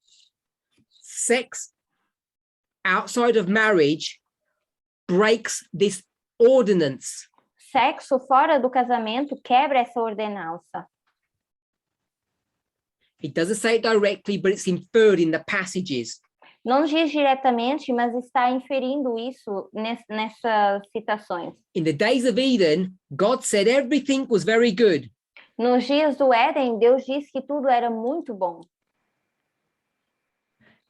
Sex outside of marriage breaks this ordinance. Sexo fora do casamento quebra essa ordenança. It doesn't say it directly, but it's inferred in the passages. Não diz diretamente, mas está inferindo isso nessas citações. In the days of Eden, God said everything was very good. Nos dias do Éden, Deus disse que tudo era muito bom.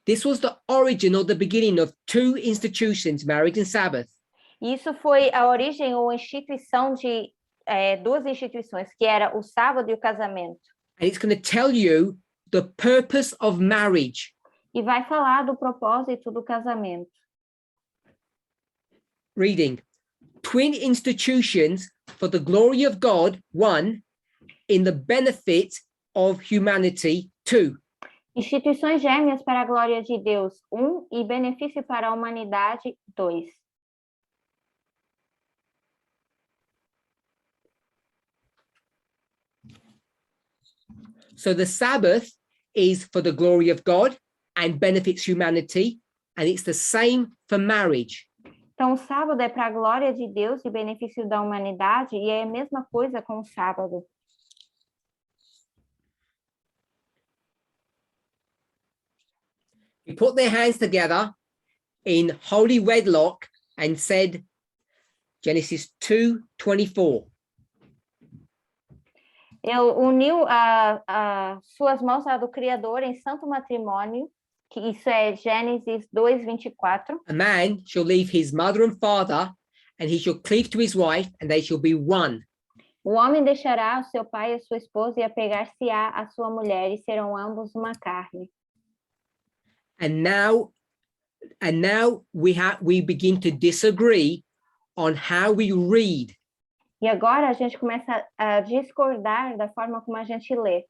This was the origin or the beginning of two institutions, marriage and Sabbath. Isso foi a origem ou a instituição de duas instituições, que era o sábado e o casamento. And it's going to tell you the purpose of marriage. E vai falar do propósito do casamento. Reading. Twin institutions for the glory of God, one, in the benefit of humanity, two. Instituições gêmeas para a glória de Deus, e benefício para a humanidade, 2. So the Sabbath is for the glory of God and benefits humanity, and it's the same for marriage. Então, o sábado é para a glória de Deus e benefício da humanidade, e é a mesma coisa com o sábado. They put their hands together in holy wedlock and said, Genesis 2:24. Ele uniu suas mãos à do Criador em santo matrimônio, que isso é Gênesis 2:24. A man shall leave his mother and father, and he shall cleave to his wife, and they shall be one. O homem deixará o seu pai e a sua esposa e apegar-se-á à sua mulher, e serão ambos uma carne. And now we begin to disagree on how we read. E agora a gente começa a discordar da forma como a gente lê.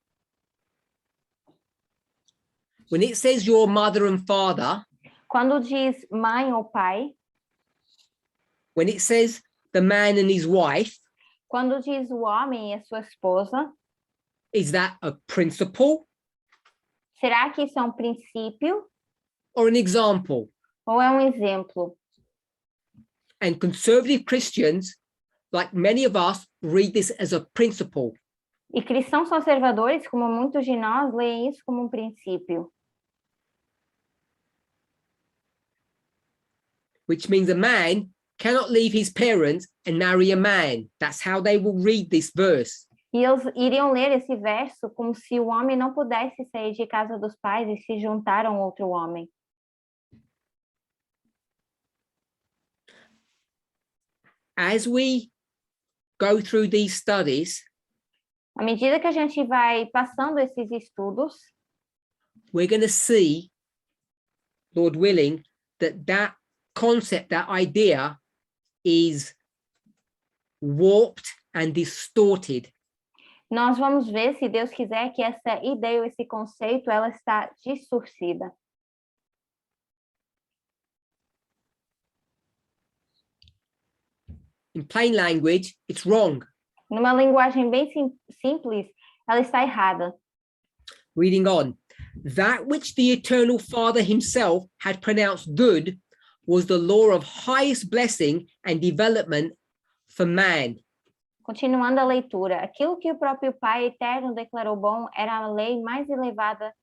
When it says your mother and father, Quando diz mãe ou pai, when it says the man and his wife, quando diz o homem e a sua esposa, is that a principle será que isso é um princípio or an example? ou é um exemplo? And conservative Christians, like many of us, read this as a principle. E cristãos conservadores, como muitos de nós, leem isso como um princípio. Which means a man cannot leave his parents and marry a man. That's how they will read this verse. E eles iriam ler esse verso como se o homem não pudesse sair de casa dos pais e se juntar a um outro homem. As we go through these studies, À medida que a gente vai passando esses estudos, we're going to see, Lord willing, that concept, that idea is warped and distorted. nós vamos ver, se Deus quiser, que essa ideia, esse conceito, ela está distorcida. In plain language, it's wrong. Numa linguagem bem simples, ela está errada. Reading on. That which the eternal Father himself had pronounced good was the law of highest blessing and development for man. Continuando a leitura, aquilo que o próprio Pai Eterno declarou bom era a lei mais elevada,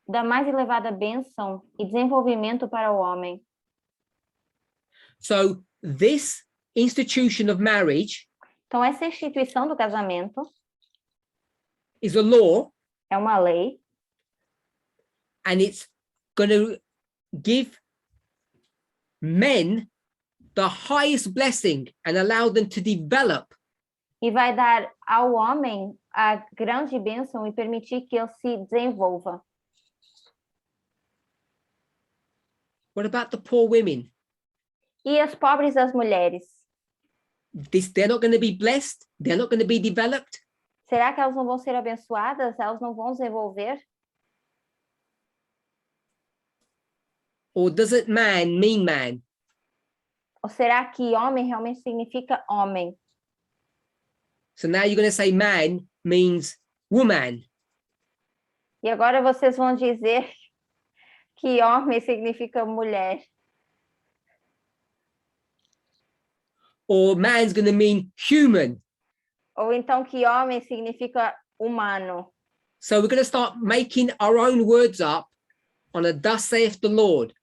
da mais elevada bênção e desenvolvimento para o homem. So this institution of marriage Então, essa instituição do casamento is a law, é uma lei, and it's going to give men the highest blessing and allow them to develop. E vai dar ao homem a grande bênção e permitir que ele se desenvolva. What about the poor women? E as pobres as mulheres? They're not going to be blessed. They're not going to be developed. Será que elas não vão ser abençoadas? Elas não vão desenvolver? Or does it man mean man? Ou será que homem realmente significa homem? So now you're going to say man means woman. E agora vocês vão dizer que homem significa mulher. Or man's going to mean human. Ou então que homem significa humano. So we're going to start making our own words up on a thus saith the Lord.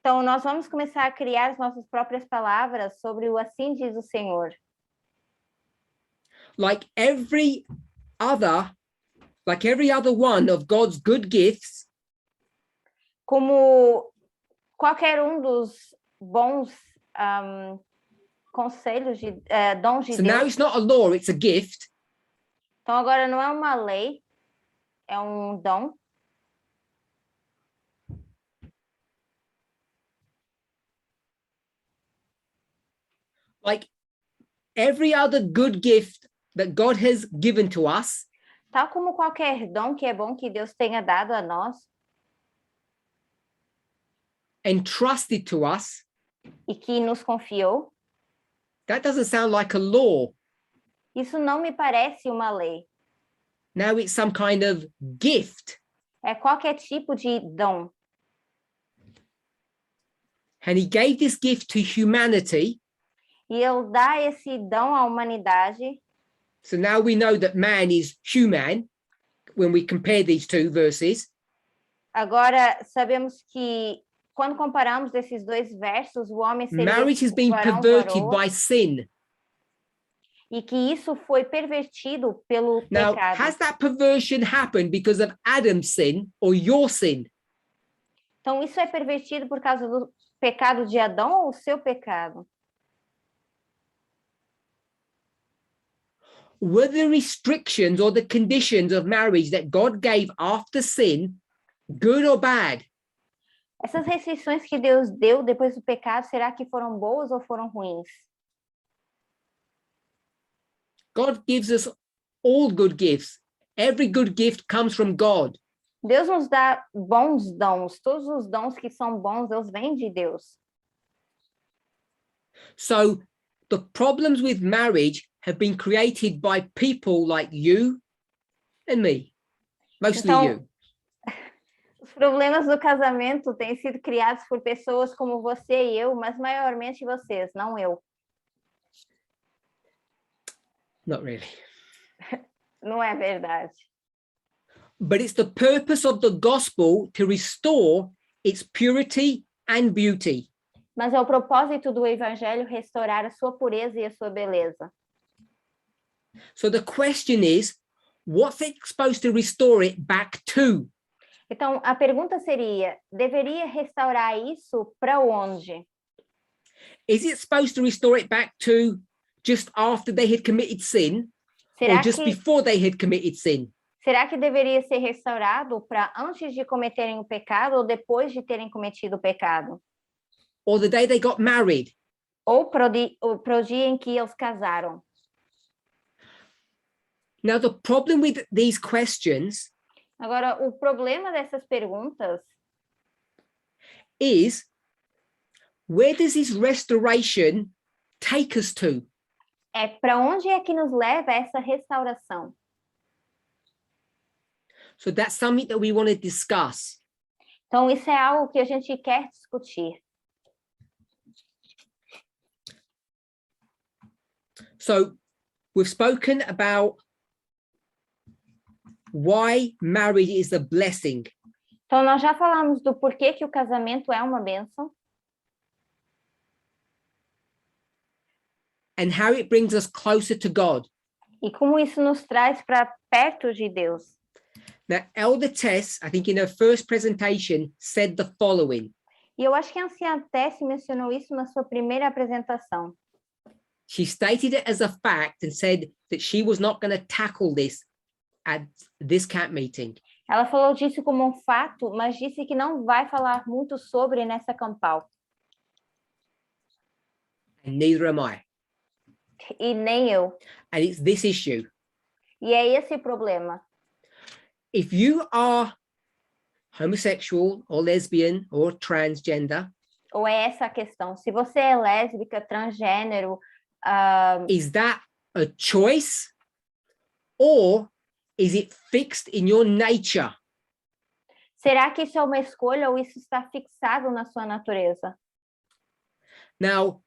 Então nós vamos começar a criar as nossas próprias palavras sobre o assim diz o Senhor. Like every other one of God's good gifts. Como qualquer dos bons conselhos de dons de So Deus. now it's not a law, it's a gift. Então agora não é uma lei, é um dom. Like every other good gift that God has given to us. Tal como qualquer dom que é bom que Deus tenha dado a nós. Entrusted to us. E que nos confiou. That doesn't sound like a law. Isso não me parece uma lei. Now it's some kind of gift. É qualquer tipo de dom. And he gave this gift to humanity. E ele dá esse dom à humanidade. So now we know that man is human when we compare these two verses. Agora sabemos que quando comparamos esses dois versos, o homem seria marriage has been varão, perverted varoa, by sin. e que isso foi pervertido pelo Now, pecado. has that perversion happened because of Adam's sin or your sin? Então isso é pervertido por causa do pecado de Adão ou o seu pecado? Were the restrictions or the conditions of marriage that God gave after sin good or bad? Essas restrições que Deus deu depois do pecado, será que foram boas ou foram ruins? God gives us all good gifts. Every good gift comes from God. Deus nos dá bons dons. Todos os dons que são bons, Deus vem de Deus. So the problems with marriage have been created by people like you and me. Mostly Então, you. Os problemas do casamento têm sido criados por pessoas como você e eu, mas maiormente vocês, não eu. Not really. Não é verdade. But it's the purpose of the gospel to restore its purity and beauty. Mas é o propósito do evangelho restaurar a sua pureza e a sua beleza. So the question is, what's it supposed to restore it back to? Então, a pergunta seria, deveria restaurar isso para onde? Is it supposed to restore it back to just after they had committed sin, or just before they had committed sin? Será que deveria ser restaurado para antes de cometerem o pecado ou depois de terem cometido o pecado? Or the day they got married? Ou pro dia em que eles casaram? Now, the problem with these questions Agora, o problema dessas perguntas is, where does this restoration take us to? É para onde é que nos leva essa restauração? So that's something that we want to discuss. Então, isso é algo que a gente quer discutir. So we've spoken about why marriage is a blessing. Então, nós já falamos do porquê que o casamento é uma bênção. And how it brings us closer to God. E como isso nos traz para perto de Deus. Now, Elder Tess, I think in her first presentation, said the following. E eu acho que a anciã Tessie mencionou isso na sua primeira apresentação. She stated it as a fact and said that she was not going to tackle this at this camp meeting. Ela falou disso como um fato, mas disse que não vai falar muito sobre nessa Campal. And neither am I. E nem eu. And it's this issue. E é esse o problema. If you are homosexual or lesbian or transgender, Ou é essa a questão? Se você é lésbica, transgênero, is that a choice or is it fixed in your nature? será que isso é uma escolha ou isso está fixado na sua natureza? Now,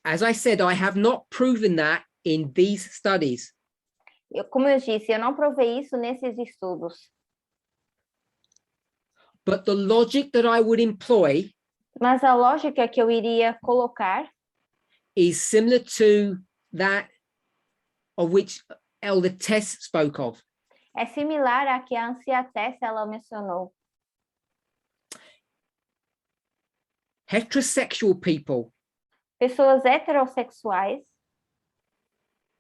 as I said, I have not proven that in these studies. Como eu disse, eu não provei isso nesses estudos. But the logic that I would employ Mas a lógica que eu iria colocar is similar to that of which Elder Tess spoke of. é similar à que a anciã Tessie ela mencionou. Heterosexual people, Pessoas heterossexuais,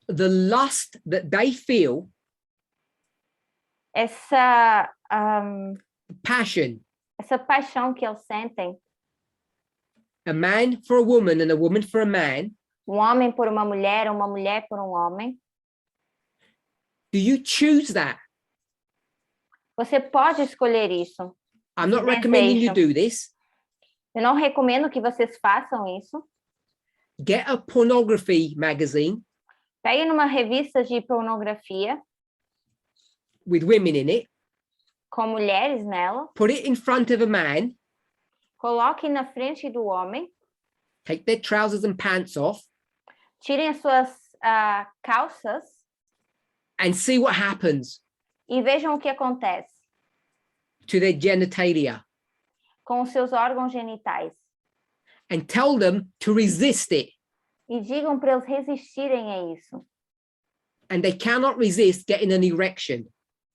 the lust that they feel, essa passion, essa paixão que eles sentem, a man for a woman and a woman for a man, um homem por uma mulher por um homem, do you choose that? você pode escolher isso. I'm not recommending you do this. Eu não recomendo que vocês façam isso. Get a pornography magazine Pegue numa revista de pornografia with women in it, com mulheres nela, put it in front of a man, coloque na frente do homem, take their trousers and pants off, tirem as suas calças and see what happens e vejam o que acontece to their genitalia, com os seus órgãos genitais. and tell them to resist it. E digam para eles resistirem a isso. And they cannot resist getting an erection.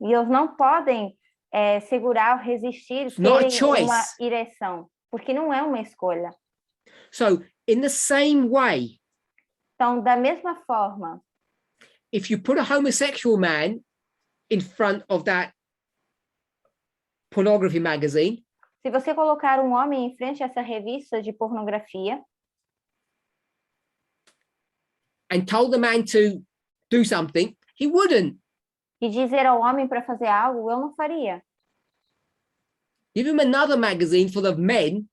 E eles não podem segurar ou resistir not a terem choice. uma ereção, porque não é uma escolha. So in the same way, Então, da mesma forma, if you put a homosexual man in front of that pornography magazine, se você colocar um homem em frente a essa revista de pornografia and told the man to do something, he wouldn't. e dizer ao homem para fazer algo, eu não faria. Give him another magazine full of men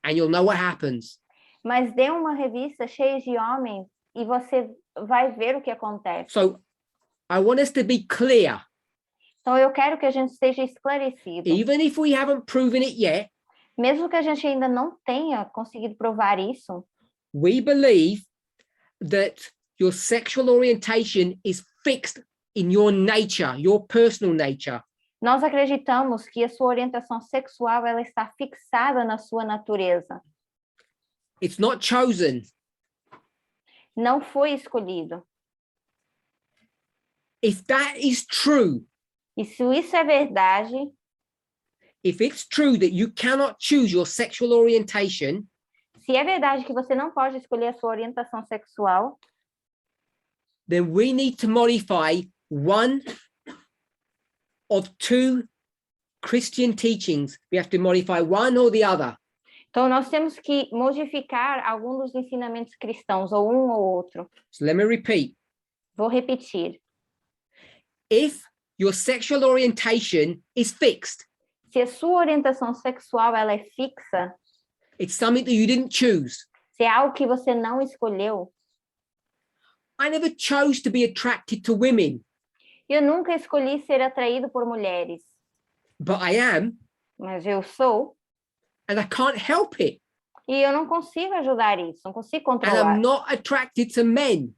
and you'll know what happens. Mas dê uma revista cheia de homens e você vai ver o que acontece. So I want us to be clear. Então, eu quero que a gente esteja esclarecido. Even if we haven't proven it yet, Mesmo que a gente ainda não tenha conseguido provar isso, we believe that your sexual orientation is fixed in your nature, your personal nature. nós acreditamos que a sua orientação sexual ela está fixada na sua natureza. It's not chosen. Não foi escolhido. If that is true, E se isso é verdade, if it's true that you cannot choose your sexual orientation, se é verdade que você não pode escolher a sua orientação sexual, then we need to modify one of two Christian teachings. We have to modify one or the other. então nós temos que modificar algum dos ensinamentos cristãos, ou um ou outro. So let me repeat. Vou repetir. If your sexual orientation is fixed, Se a sua orientação sexual ela é fixa, it's something that you didn't choose. se é algo que você não escolheu, I never chose to be attracted to women, eu nunca escolhi ser atraído por mulheres, but I am, mas eu sou, and I can't help it. e eu não consigo ajudar isso, não consigo And controlar. I'm not attracted to men,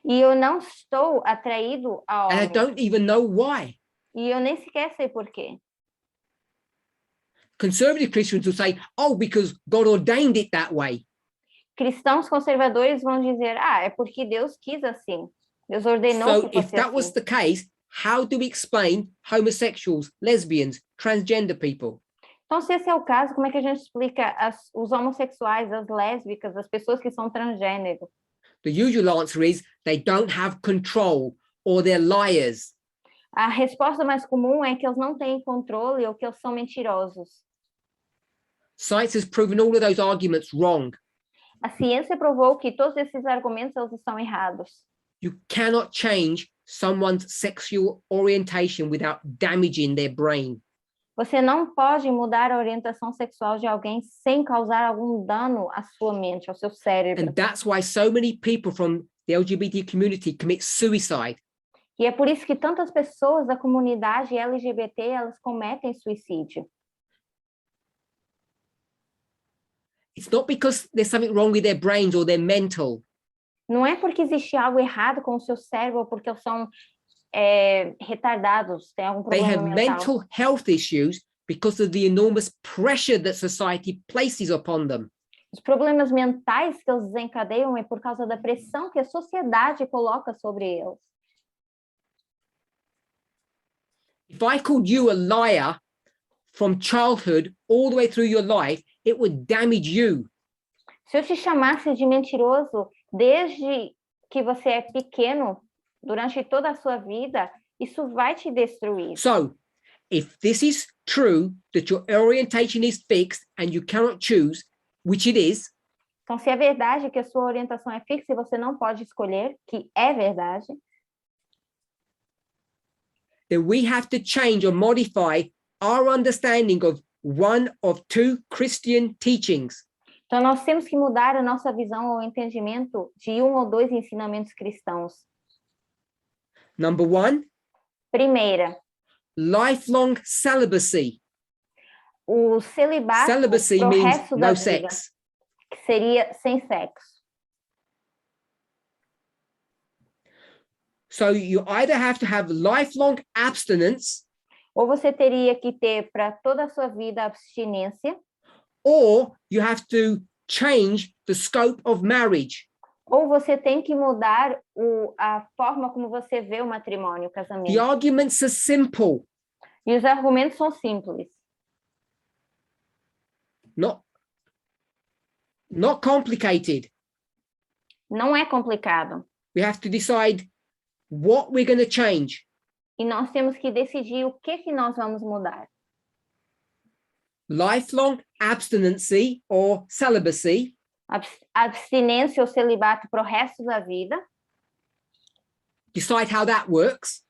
E eu não estou atraído a and I homens, don't even know why. e eu nem sequer sei por quê. Conservative Christians will say, oh, because God ordained it that way. Cristãos conservadores vão dizer, é porque Deus quis assim. Deus ordenou So que if fosse that was assim. the case, how do we explain homosexuals, lesbians, transgender people? Então, se esse é o caso, como é que a gente explica os homossexuais, as lésbicas, as pessoas que são transgênero? The usual answer is they don't have control or they're liars. A resposta mais comum é que eles não têm controle ou que eles são mentirosos. Science has proven all of those arguments wrong. A ciência provou que todos esses argumentos eles estão errados. You cannot change someone's sexual orientation without damaging their brain. Você não pode mudar a orientação sexual de alguém sem causar algum dano à sua mente, ao seu cérebro. And that's why so many people from the LGBT community commit suicide. E é por isso que tantas pessoas da comunidade LGBT, elas cometem suicídio. It's not because there's something wrong with their brains or their mental. Não é porque existe algo errado com o seu cérebro ou porque eles são retardados, têm algum They problema have mental. mental health issues because of the enormous pressure that society places upon them. Os problemas mentais que eles desencadeiam é por causa da pressão que a sociedade coloca sobre eles. If I called you a liar from childhood all the way through your life, it would damage you. Se eu te chamasse de mentiroso desde que você é pequeno, durante toda a sua vida, isso vai te destruir. So, if this is true, that your orientation is fixed and you cannot choose, which it is, Então, se é verdade que a sua orientação é fixa e você não pode escolher, que é verdade, then we have to change or modify our understanding of one of two Christian teachings. então nós temos que mudar a nossa visão ou entendimento de um ou dois ensinamentos cristãos. Number one, Primeira, lifelong celibacy. o celibato Celibacy pro means resto da no vida, sex. que seria sem sexo. So you either have to have lifelong abstinence Ou você teria que ter para toda a sua vida abstinência, or you have to change the scope of marriage. ou você tem que mudar a forma como você vê o matrimônio, o The casamento. arguments are simple, E os argumentos são simples. not complicated. Não é complicado. We have to decide what we're going to change. E nós temos que decidir o que nós vamos mudar. Lifelong abstinency or celibacy, Abstinência ou celibato para o resto da vida. decide how that works,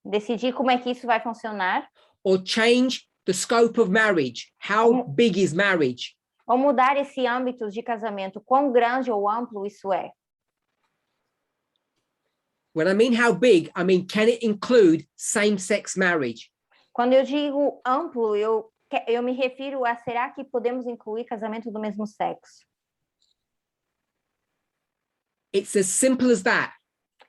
Decidir como é que isso vai funcionar. or change the scope of marriage. How big is marriage? Ou mudar esse âmbito de casamento. Quão grande ou amplo isso é. When I mean how big, I mean, can it include same-sex marriage? Quando eu digo amplo, eu me refiro a será que podemos incluir casamento do mesmo sexo? It's as simple as that.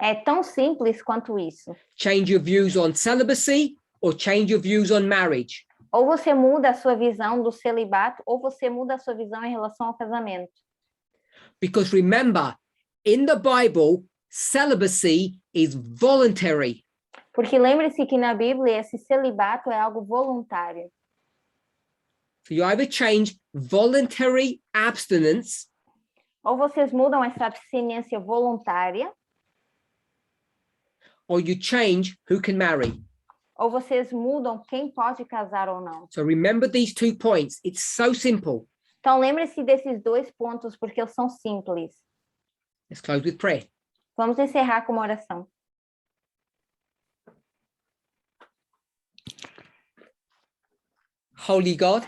É tão simples quanto isso. Change your views on celibacy or change your views on marriage. Ou você muda a sua visão do celibato, ou você muda a sua visão em relação ao casamento. Because remember, in the Bible, celibacy is voluntary. Porque lembre-se que na Bíblia esse celibato é algo voluntário. So you either change voluntary abstinence Ou vocês mudam essa abstinência voluntária, or you change who can marry. ou vocês mudam quem pode casar ou não. So remember these 2 points. It's so simple. Então lembre-se desses dois pontos porque eles são simples. Let's close with prayer. Vamos encerrar com uma oração. Holy God,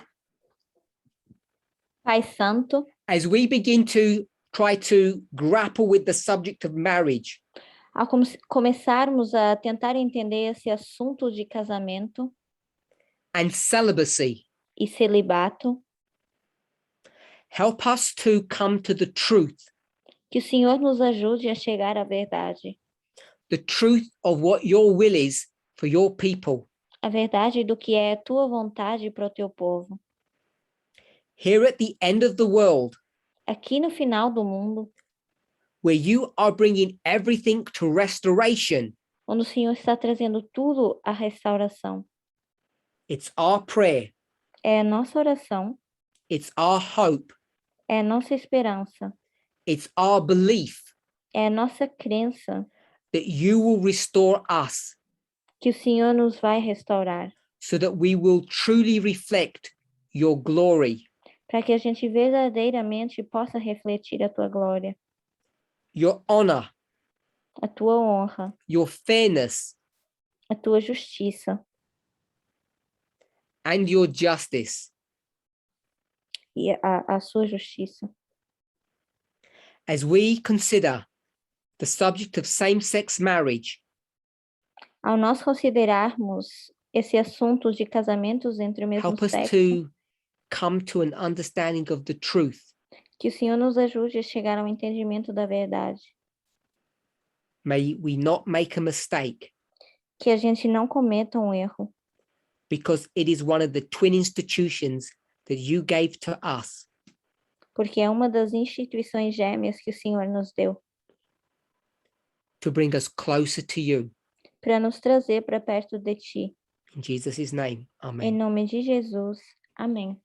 Pai Santo, as we begin to try to grapple with the subject of marriage, ao começarmos a tentar entender esse assunto de casamento and celibacy, e celibato, help us to come to the truth que o Senhor nos ajude a chegar à verdade. the truth of what your will is for your people. A verdade do que é a tua vontade para o teu povo. Here at the end of the world, Aqui no final do mundo, where you are bringing everything to restoration, onde o Senhor está trazendo tudo à restauração. it's our prayer É a nossa oração, it's our hope, é a nossa esperança, it's our belief é a nossa crença that you will restore us que o Senhor nos vai restaurar, so that we will truly reflect your glory, para que a gente verdadeiramente possa refletir a tua glória, your honor, a tua honra, your fairness, a tua justiça and your justice. e a sua justiça. As we consider the subject of same-sex marriage, Ao nós considerarmos esse assunto de casamentos entre o mesmo help us sexo, to come to an understanding of the truth. que o Senhor nos ajude a chegar ao entendimento da verdade, May we not make a mistake, que a gente não cometa um erro, because it is one of the twin institutions that you gave to us porque é uma das instituições gêmeas que o Senhor nos deu to bring us closer to you. para nos trazer para perto de Ti. In Jesus' name, Em amen. nome de Jesus. Amém.